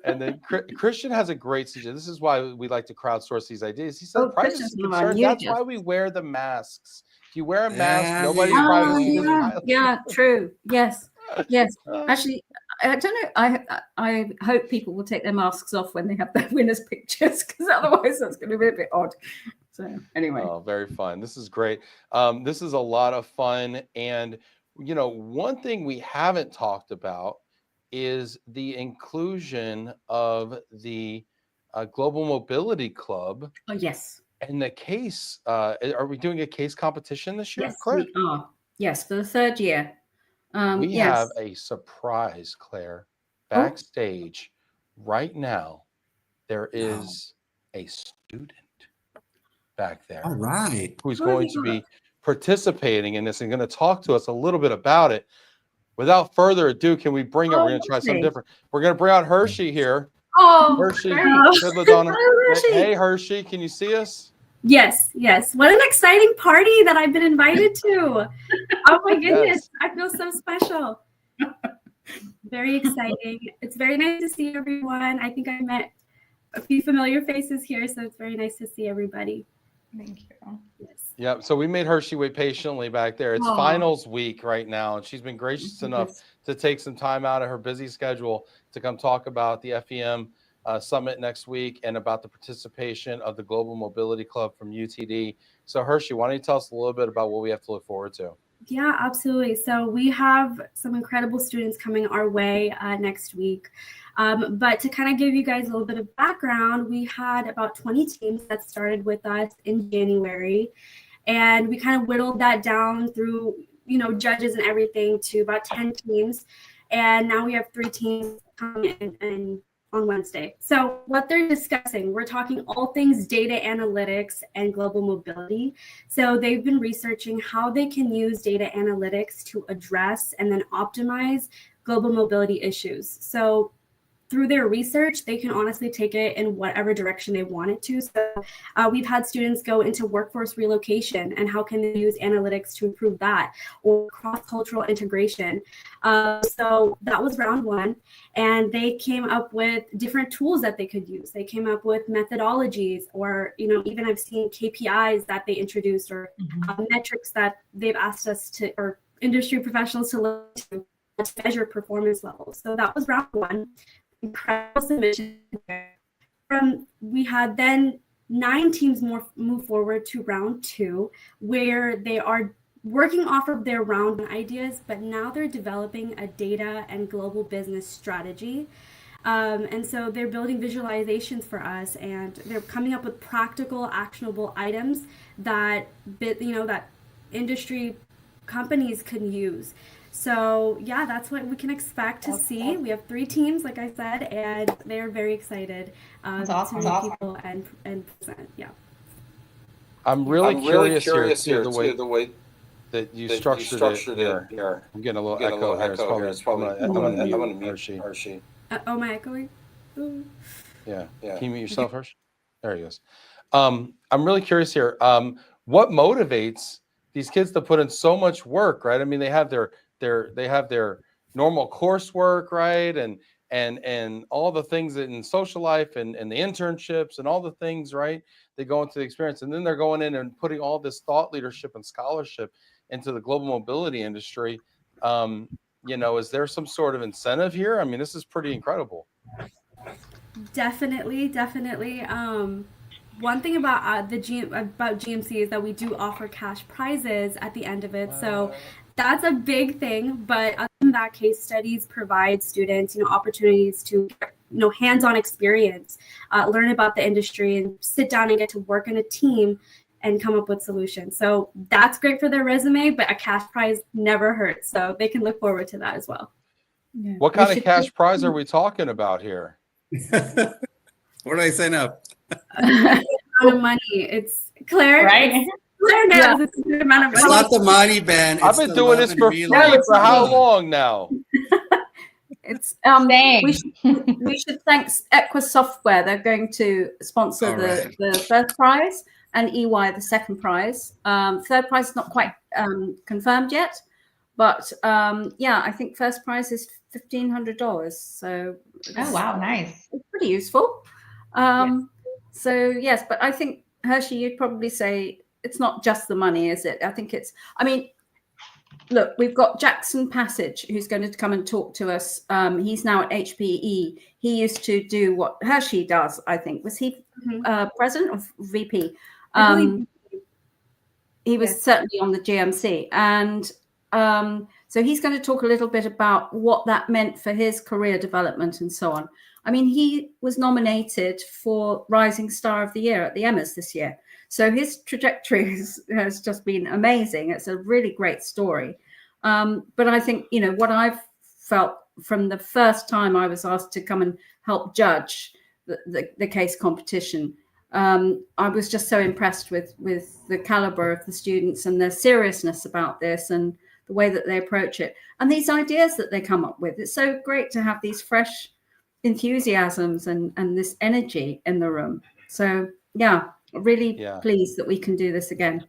And then Christian has a great suggestion. This is why we like to crowdsource these ideas. He said, Oh, privacy Christian's one of our concerns, new that's why just. we wear the masks. If you wear a mask, There nobody's you privacy is go. Yeah, violated. yeah, true. Yes, yes. Actually, I don't know. I hope people will take their masks off when they have their winners pictures, because otherwise that's going to be a bit odd. So anyway. Oh, very fun. This is great. This is a lot of fun. And, one thing we haven't talked about is the inclusion of the Global Mobility Club Oh, yes. and the case. Are we doing a case competition this year, Yes, Claire? we are. Yes, for the third year. We Yes. have a surprise, Claire, backstage right now. There is a student back there. All right. Who's Who have going you to be got? participating in this and going to talk to us a little bit about it. Without further ado, can we bring up, we're going to try something lovely. different. We're going to bring out Hershey here. Oh, Hershey, great. good, LaDonna. Hello, Hershey. Hey, Hershey, can you see us? Yes, yes. What an exciting party that I've been invited to. Oh my goodness, Yes. I feel so special. Very exciting. It's very nice to see everyone. I think I met a few familiar faces here, so it's very nice to see everybody. Thank you. Yes. Yeah, so we made Hershey wait patiently back there. It's Aw. finals week right now, and she's been gracious enough to take some time out of her busy schedule to come talk about the FEM Summit next week and about the participation of the Global Mobility Club from UTD. So Hershey, why don't you tell us a little bit about what we have to look forward to? Yeah, absolutely. So we have some incredible students coming our way next week. But to kind of give you guys a little bit of background, we had about 20 teams that started with us in January. And we kind of whittled that down through, judges and everything to about 10 teams. And now we have 3 teams coming in on Wednesday. So what they're discussing, we're talking all things data analytics and global mobility. So they've been researching how they can use data analytics to address and then optimize global mobility issues. So through their research, they can honestly take it in whatever direction they want it to. So we've had students go into workforce relocation and how can they use analytics to improve that, or cross-cultural integration. So that was round 1, and they came up with different tools that they could use. They came up with methodologies, or even I've seen KPIs that they introduced, or metrics that they've asked us to, or industry professionals to look to measure performance levels. So that was round 1. Incredible submission. We had then 9 teams move forward to round 2, where they are working off of their round 1 ideas, but now they're developing a data and global business strategy. And so they're building visualizations for us, and they're coming up with practical, actionable items that that industry companies can use. So yeah, that's what we can expect to see. We have 3 teams, like I said, and they're very excited That's to meet awesome. people and present. Yeah. I'm really curious here, the way that you structured it here. I'm getting a little echo here. It's probably I'm going to mute Hershey. Oh, my echoing? Ooh. Yeah. Can you mute yourself, Hershey? There he goes. I'm really curious here. What motivates these kids to put in so much work, right? I mean, they have their normal coursework, right? And all the things in social life and the internships and all the things, right? They go into the experience, and then they're going in and putting all this thought leadership and scholarship into the global mobility industry. Is there some sort of incentive here? I mean, this is pretty incredible. Definitely. One thing about GMC is that we do offer cash prizes at the end of it. So that's a big thing. But other than that, case studies provide students, opportunities to, hands-on experience, learn about the industry, and sit down and get to work in a team and come up with solutions. So that's great for their resume, but a cash prize never hurts. So they can look forward to that as well. Yeah. What kind of cash prize are we talking about here? Where do I sign up? Amount of money. It's Claire. Right? Claire knows it's a good amount of It's money. not the money, Ben. I've It's been the doing love this and for free real for how love. long now? It's Same. we should thank Equa Software. They're going to sponsor All right. the first prize, and EY the second prize. Third prize is not quite confirmed yet, But yeah, I think first prize is $1,500. So Oh, wow. Nice. it's pretty useful. So yes, but I think Hershey, you'd probably say it's not just the money, is it? I think it's, I mean, look, we've got Jackson Passage, who's going to come and talk to us. He's now at HPE. He used to do what Hershey does, I think. Was he president or VP? I believe He was Yes. certainly on the GMC. And so he's going to talk a little bit about what that meant for his career development and so on. I mean, he was nominated for Rising Star of the Year at the Emmys this year. So his trajectory has just been amazing. It's a really great story. But I think, you know, what I've felt from the first time I was asked to come and help judge the case competition, I was just so impressed with the caliber of the students and their seriousness about this and the way that they approach it and these ideas that they come up with. It's so great to have these fresh enthusiasms and this energy in the room. So yeah, really pleased that we can do this again.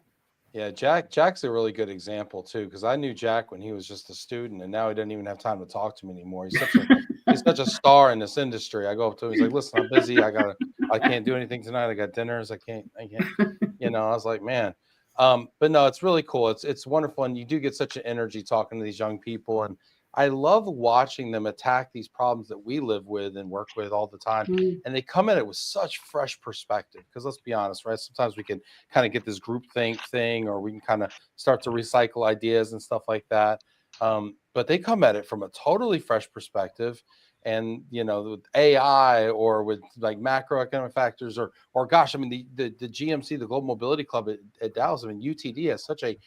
Yeah, Jack's a really good example too, because I knew Jack when he was just a student, and now he doesn't even have time to talk to me anymore. He's such a star in this industry. I go up to him, he's like, "Listen, I'm busy. I can't do anything tonight. I got dinners. I can't." You know, I was like, man. But no, it's really cool. It's wonderful, and you do get such an energy talking to these young people, and I love watching them attack these problems that we live with and work with all the time. And they come at it with such fresh perspective. Because let's be honest, right? Sometimes we can kind of get this groupthink thing, or we can kind of start to recycle ideas and stuff like that. But they come at it from a totally fresh perspective. And, you know, with AI or with like macroeconomic factors or gosh, I mean, the GMC, the Global Mobility Club at Dallas, I mean, UTD has such a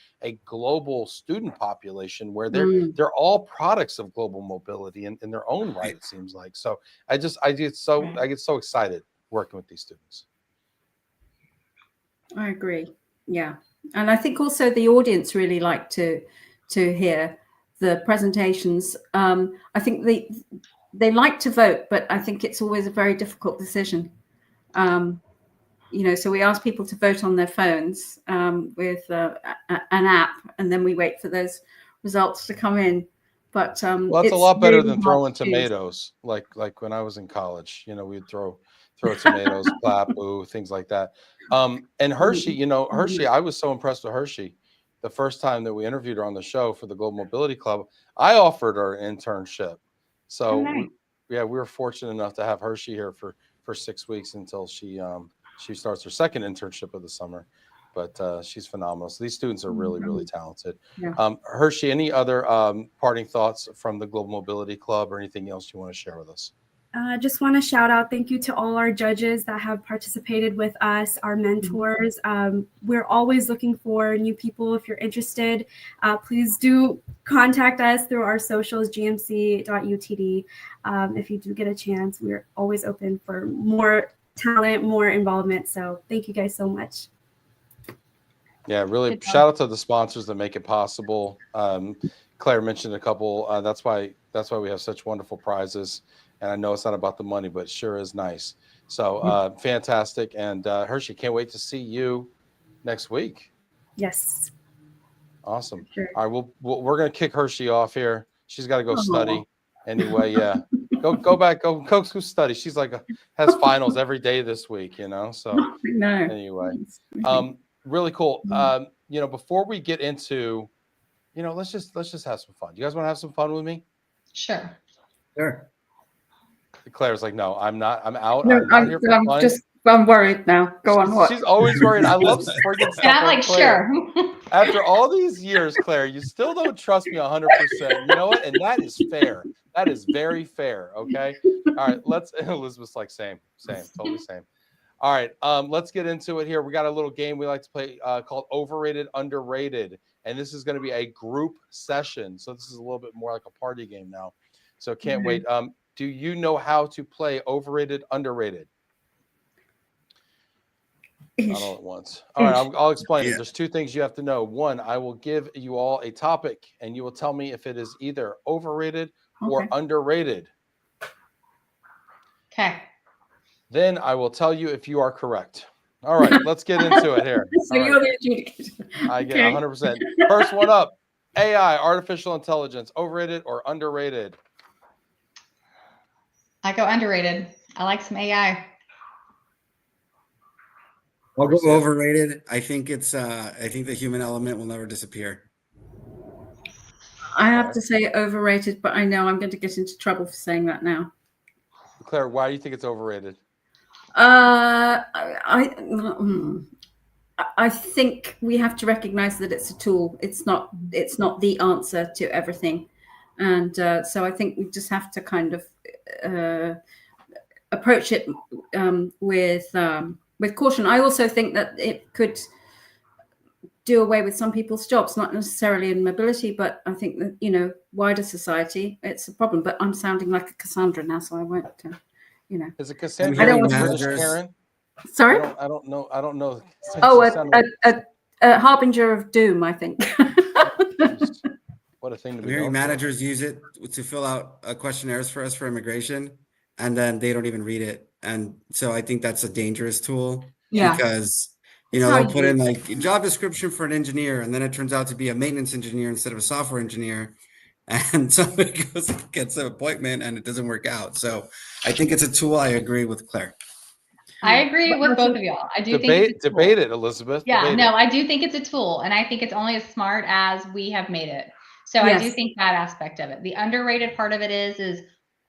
global student population where they're all products of global mobility in their own right, it seems like. So I get so excited working with these students. I agree. Yeah. And I think also the audience really like to hear the presentations. I think they like to vote, but I think it's always a very difficult decision. You know, so we ask people to vote on their phones with an app, and then we wait for those results to come in. But well, it's a lot better than throwing tomatoes, like when I was in college. You know, we'd throw tomatoes, clap, boo, things like that. And Hershey, you know, Hershey, I was so impressed with Hershey. The first time that we interviewed her on the show for the Global Mobility Club, I offered her an internship. So we were fortunate enough to have Hershey here for 6 weeks until she starts her second internship of the summer. But she's phenomenal. So these students are really, really talented. Yeah. Hershey, any other parting thoughts from the Global Mobility Club or anything else you want to share with us? Just want to shout out, thank you to all our judges that have participated with us, our mentors. We're always looking for new people. If you're interested, please do contact us through our socials, gmc.utd. If you do get a chance, we're always open for more talent, more involvement. So thank you guys so much. Yeah, really shout out to the sponsors that make it possible. Claire mentioned a couple. That's why we have such wonderful prizes. And I know it's not about the money, but it sure is nice. So fantastic. And Hershey, can't wait to see you next week. Yes. Awesome. Sure. All right, we're going to kick Hershey off here. She's got to go study anyway. Yeah. Go back, go study. She's like has finals every day this week, you know. So anyway, really cool. You know, before we get into, you know, let's just have some fun. You guys want to have some fun with me? Sure. Claire's like, no, I'm not. I'm out. No, I'm here for fun. I'm worried now. Go on. What? She's always worried. I love friggin' stuff. And I'm like, Claire. sure. After all these years, Claire, you still don't trust me 100%. You know what? And that is fair. That is very fair. Okay. All right. Elizabeth's like, same, totally same. All right. Let's get into it here. We got a little game we like to play called Overrated, Underrated. And this is going to be a group session. So this is a little bit more like a party game now. So can't wait. Do you know how to play Overrated, Underrated? Not all at once. All right, I'll explain it. There's two things you have to know. One, I will give you all a topic, and you will tell me if it is either overrated or underrated. Okay. Then I will tell you if you are correct. All right, let's get into it here. So you're the adjudicator. I get 100%. First one up. AI, artificial intelligence, overrated or underrated? I go underrated. I like some AI. I'll go Mauricio? overrated. I think I think the human element will never disappear. I have to say overrated, but I know I'm going to get into trouble for saying that now. Claire, why do you think it's overrated? I think we have to recognize that it's a tool. It's not the answer to everything, and so I think we just have to kind of approach it with caution. I also think that it could do away with some people's jobs, not necessarily in mobility, but I think that, you know, wider society, it's a problem. But I'm sounding like a Cassandra now, so I won't, you know. Is it Cassandra? I'm hearing British managers. Karen? Sorry? I don't know. Oh, She sounded like- a harbinger of doom, I think. What a thing to I'm be hearing known for. managers use it to fill out questionnaires for us for immigration, and then they don't even read it. And so I think that's a dangerous tool Yeah. because, It's you know, how they'll put you- in like job description for an engineer, and then it turns out to be a maintenance engineer instead of a software engineer. And somebody gets an appointment and it doesn't work out. So I think it's a tool. I agree with Claire. I agree with both of y'all. I do think it's a tool. Debate it, Elizabeth. Yeah, Debate no, it. I do think it's a tool, and I think it's only as smart as we have made it. So I do Yes. think that aspect of it. The underrated part of it is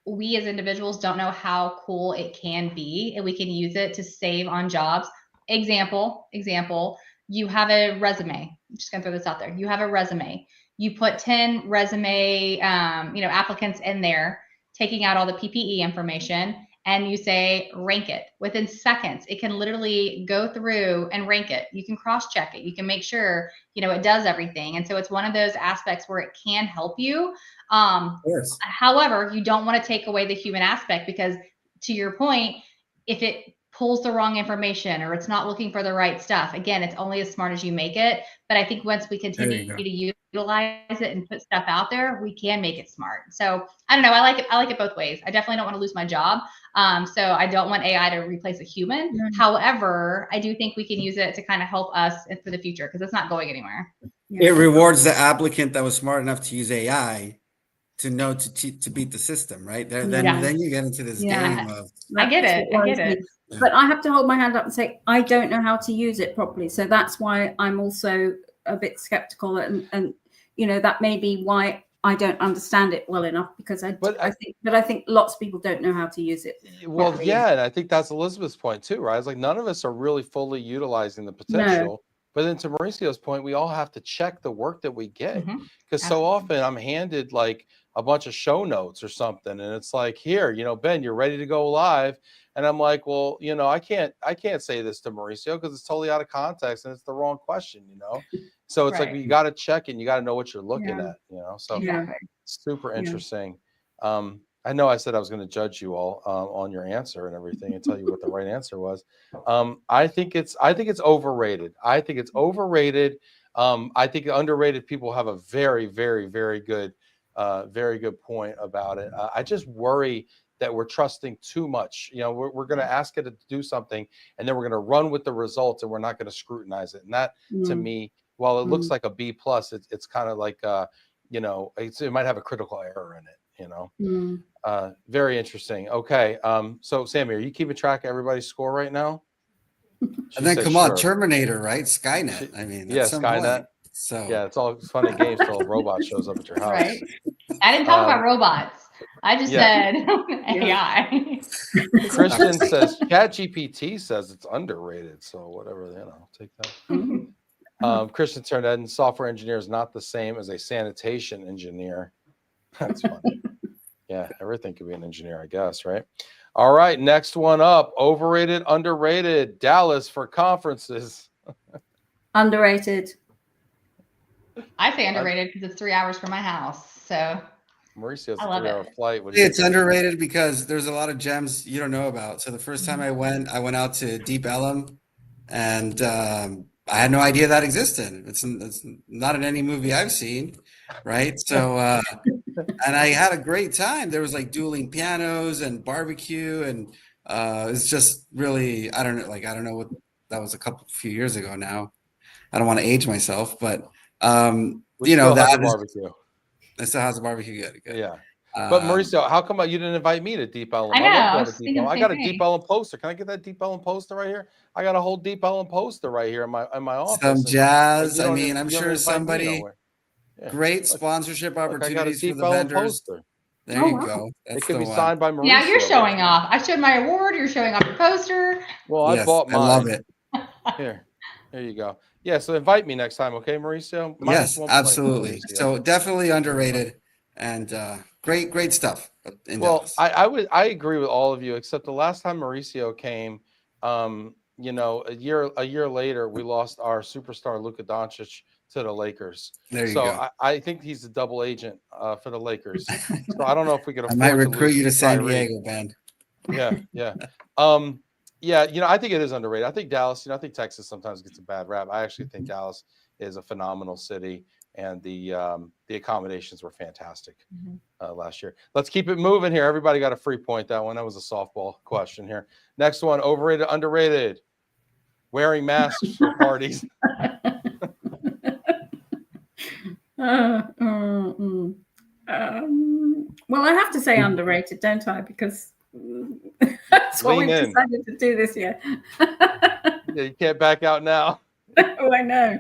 we as individuals don't know how cool it can be, and we can use it to save on jobs. Example, you have a resume. I'm just gonna throw this out there. You have a resume. You put 10 resume, applicants in there, taking out all the PPE information, and you say rank it. Within seconds, it can literally go through and rank it. You can cross-check it. You can make sure, you know, it does everything. And so it's one of those aspects where it can help you. Of course. However, you don't want to take away the human aspect, because to your point, if it pulls the wrong information or it's not looking for the right stuff, again, it's only as smart as you make it. But I think once we continue to utilize it and put stuff out there, we can make it smart. So I don't know. I like it both ways. I definitely don't want to lose my job. So I don't want AI to replace a human. However, I do think we can use it to kind of help us for the future, because it's not going anywhere. It rewards the applicant that was smart enough to use AI to know to beat the system, right? Then you get into this game of. I get it. But I have to hold my hand up and say, I don't know how to use it properly. So that's why I'm also a bit skeptical. And you know, that may be why I don't understand it well enough, because I think lots of people don't know how to use it. Well, properly. yeah, and I think that's Elizabeth's point too, right? It's like none of us are really fully utilizing the potential. No. But then to Mauricio's point, we all have to check the work that we get, Mhm. because so often I'm handed like a bunch of show notes or something, and it's like, here, you know, Ben, you're ready to go live, and I'm like, well, you know, I can't say this to Mauricio because it's totally out of context and it's the wrong question, you know. So it's like you got to check and you got to know what you're looking at, you know. So super interesting. I know I said I was going to judge you all on your answer and everything and tell you what the right answer was. I think it's overrated. I think it's overrated. I think underrated people have a very, very, very good point about it. I just worry that we're trusting too much. You know, we're going to ask it to do something, and then we're going to run with the results, and we're not going to scrutinize it. And that, to me, while it looks like a B+, it's kind of like, you know, it might have a critical error in it. You know, very interesting. Okay, so Sammy, are you keeping track of everybody's score right now? And then come on, Terminator, right? Skynet. I mean, yeah, Skynet. Point, so yeah, it's all fun and games till a robot shows up at your house. Right. I didn't talk about robots. I just said AI. Christian says ChatGPT says it's underrated. So whatever, you know, take that. Christian Terned, software engineer is not the same as a sanitation engineer. That's funny. Yeah, everything could be an engineer, I guess, right? All right, next one up. Overrated, underrated. Dallas for conferences. Underrated. I say underrated because it's 3 hours from my house. So Mauricio's a 3-hour flight. It's underrated because there's a lot of gems you don't know about. So the first time I went out to Deep Ellum, and I had no idea that existed. It's not in any movie I've seen, right? So and I had a great time. There was like dueling pianos and barbecue, and it's just really, I don't know what that was, few years ago now. I don't want to age myself, but We You know, still have that the is, barbecue. it still has a barbecue. Good. Yeah. But Um, Mauricio, how come you didn't invite me to Deep Ellum? I know, I'd love I to have was a just Deep thinking Ellum. the I same got a thing. Deep Ellum poster. Can I get that Deep Ellum poster right here? I got a whole Deep Ellum poster right here in my office. some and jazz. you I don't mean, in- I'm you don't sure invite me somebody, nowhere. Yeah. great Look, sponsorship look, I got a opportunities for Deep the Ellum vendors. poster. There Oh, you wow. go. It That's could the be one. signed by Mauricio. Now you're showing That's off. I showed my award. You're showing off your poster. Well, I Yes, bought I love mine. it. Here you go. Yeah, so invite me next time, okay, Mauricio? Yes, -1 point for absolutely. Mauricio. So definitely underrated and great stuff in Well, Dallas. I agree with all of you, except the last time Mauricio came, you know, a year later, we lost our superstar Luka Doncic to the Lakers. There you So go. I think he's a double agent for the Lakers. So I don't know if we could I afford might to recruit lose you to San Kyrie. Diego, Ben. Yeah. Yeah, you know, I think it is underrated. I think Dallas, you know, I think Texas sometimes gets a bad rap. I actually think Dallas is a phenomenal city, and the accommodations were fantastic last year. Let's keep it moving here. Everybody got a free point. That one. That was a softball question here. Next one, overrated, underrated. Wearing masks for parties. Well, I have to say underrated, don't I? Because that's what Lean we've in. decided to do this year. Yeah, you can't back out now. Oh, I know.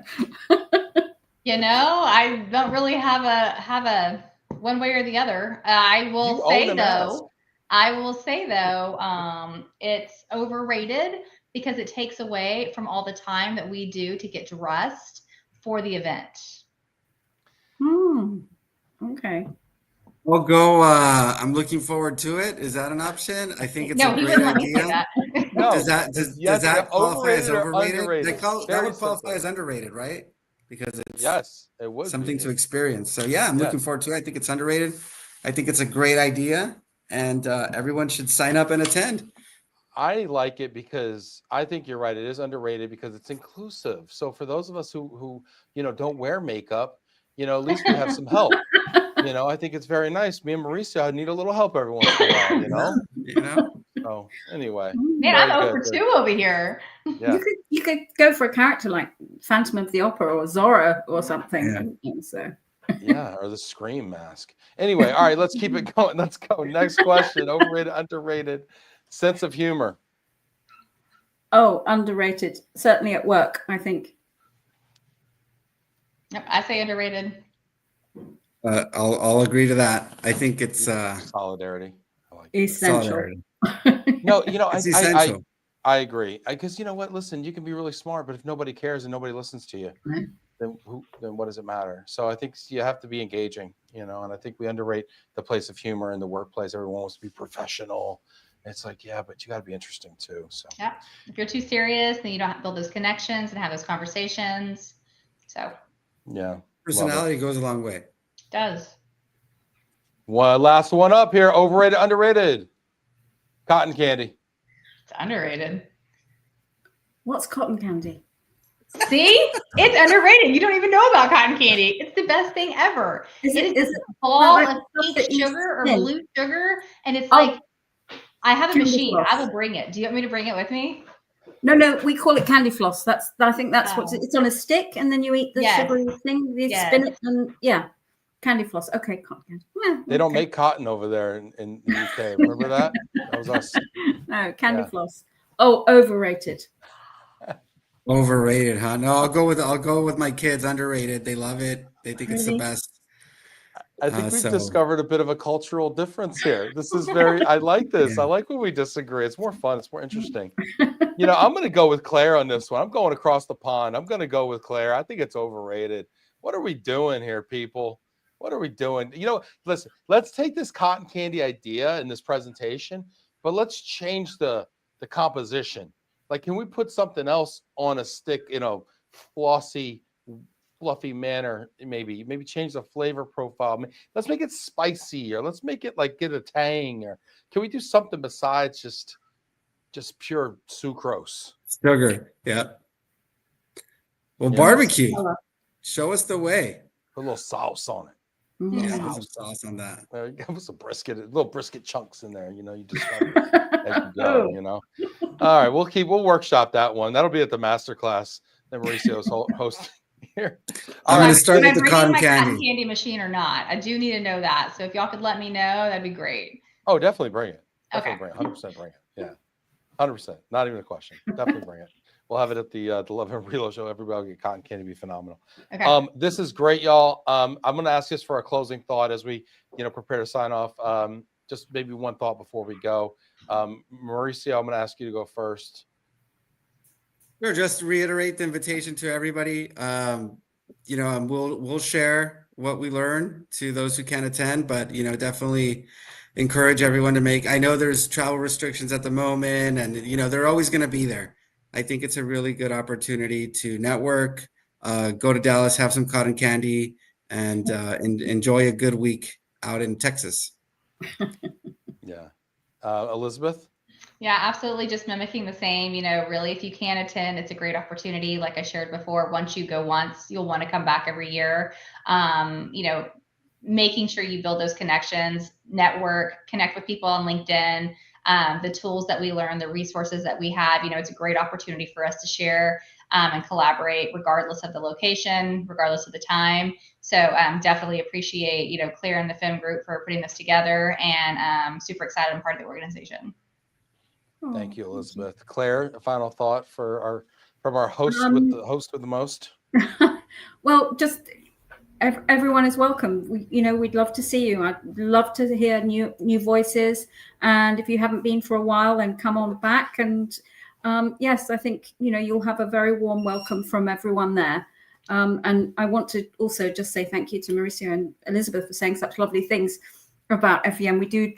You know, I don't really have a one way or the other. I will You say own a mask. though, it's overrated because it takes away from all the time that we do to get dressed for the event. Okay. We'll go. I'm looking forward to it. Is that an option? I think it's No, a he great wouldn't let me say idea. that. No. Does Yes, that qualify as overrated or overrated? underrated? That Very would qualify simple. as underrated, right? Because it's Yes, it would something be. to experience. So yeah, I'm looking Yes. forward to it. I think it's underrated. I think it's a great idea, and everyone should sign up and attend. I like it because I think you're right. It is underrated because it's inclusive. So for those of us who you know don't wear makeup, you know, at least we have some help. You know, I think it's very nice. Me and Mauricio, I need a little help every once in a while. You know. So anyway, Man, very I'm good, over very two over here. yeah. You could go for a character like Phantom of the Opera or Zora or something. Yeah. couldn't you? So Yeah, or the Scream mask. Anyway, all right, let's keep it going. Let's go. Next question. Overrated, underrated. Sense of humor. underrated. Certainly at work, I think. Yep, I say underrated. I'll agree to that. I think it's Solidarity. I like it. Essential. solidarity. No, you know, It's essential. I agree. Because you know what? Listen, you can be really smart, but if nobody cares and nobody listens to you, Right. then what does it matter? So I think you have to be engaging, you know, and I think we underrate the place of humor in the workplace. Everyone wants to be professional. It's like, yeah, but you got to be interesting too. So Yeah. If you're too serious, then you don't build those connections and have those conversations. So yeah. Personality goes a long way. it does. One last one up here. Overrated, underrated. Cotton candy. It's underrated. What's cotton candy? See, it's underrated. You don't even know about cotton candy. It's the best thing ever. Is It it is a ball like of stuff pink that you sugar or spin? blue sugar, and it's Oh, like I have a candy machine. floss. I will bring it. Do you want me to bring it with me? No, we call it candy floss. I think that's what Oh. it's on a stick, and then you eat the Yes. sugary thing. You Yes. spin it, and yeah, candy floss. Okay, cotton candy. Well, They don't okay. make cotton over there in the UK. Remember that? That was us. No candy Yeah. floss. Oh, overrated. Overrated, huh? No, I'll go with my kids. Underrated. They love it. They think it's the Really? best. I think we've So- discovered a bit of a cultural difference here. This is I like this. Yeah. I like when we disagree. It's more fun. It's more interesting. You know, I'm going to go with Claire on this one. I'm going across the pond. I'm going to go with Claire. I think it's overrated. What are we doing here, people? What are we doing? You know, listen, let's take this cotton candy idea in this presentation, but let's change the composition. Like, can we put something else on a stick in a flossy, fluffy manner? Maybe change the flavor profile. Let's make it spicy, or let's make it like get a tang, or can we do something besides just pure sucrose? Sugar. Yeah. Well, Yeah. barbecue. Show us the way. Put a little sauce on it. Mhm. Yeah, put some sauce on that. You put some little brisket chunks in there. You know, you just as you go. You know. All right, we'll workshop that one. That'll be at the masterclass that Mauricio's hosting. here. I'm All going right. to start Am I with the bringing cotton my cotton candy. candy machine or not? I do need to know that. So if y'all could let me know, that'd be great. Oh, definitely bring it. Okay. Definitely bring it. 100% bring it. Yeah. 100%. Not even a question. Definitely bring it. We'll have it at the Love and Reload show. Everybody will get cotton candy. Be phenomenal. Okay. This is great, y'all. I'm going to ask us for a closing thought as we, prepare to sign off. Just maybe one thought before we go. Mauricio, I'm going to ask you to go first. Sure, just to reiterate the invitation to everybody. We'll share what we learn to those who can attend, but definitely encourage everyone to make. I know there's travel restrictions at the moment, and they're always going to be there. I think it's a really good opportunity to network, go to Dallas, have some cotton candy, and enjoy a good week out in Texas. Yeah. Elizabeth? Yeah, absolutely. Just mimicking the same, really, if you can attend, it's a great opportunity. Like I shared before, once you go once, you'll want to come back every year. Making sure you build those connections, network, connect with people on LinkedIn, the tools that we learn, the resources that we have, it's a great opportunity for us to share and collaborate regardless of the location, regardless of the time. So definitely appreciate, Claire and the FEM group for putting this together, and super excited I'm part of the organization. Thank you, Elizabeth. Claire, a final thought from our host with the most. Well, just everyone is welcome. We'd love to see you. I'd love to hear new voices. And if you haven't been for a while, then come on back. And yes, I think you'll have a very warm welcome from everyone there. And I want to also just say thank you to Mauricio and Elizabeth for saying such lovely things about FEM. We do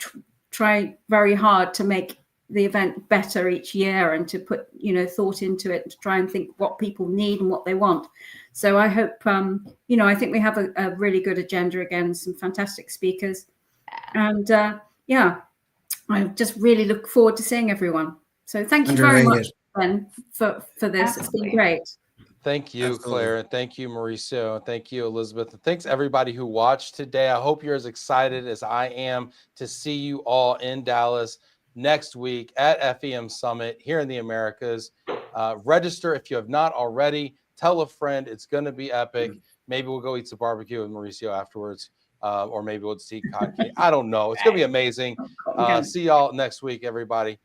try very hard to make the event better each year, and to put thought into it, and to try and think what people need and what they want. So I hope I think we have a really good agenda again, some fantastic speakers, and I just really look forward to seeing everyone. So thank you very much, Ben, for this. It's been great. Thank you, Absolutely. Claire, and thank you, Mauricio, and thank you, Elizabeth, and thanks everybody who watched today. I hope you're as excited as I am to see you all in Dallas next week at FEM Summit here in the Americas. Register if you have not already. Tell a friend. It's going to be epic. Maybe we'll go eat some barbecue with Mauricio afterwards, or maybe we'll just eat cotton candy. I don't know. It's going to be amazing. See y'all next week, everybody.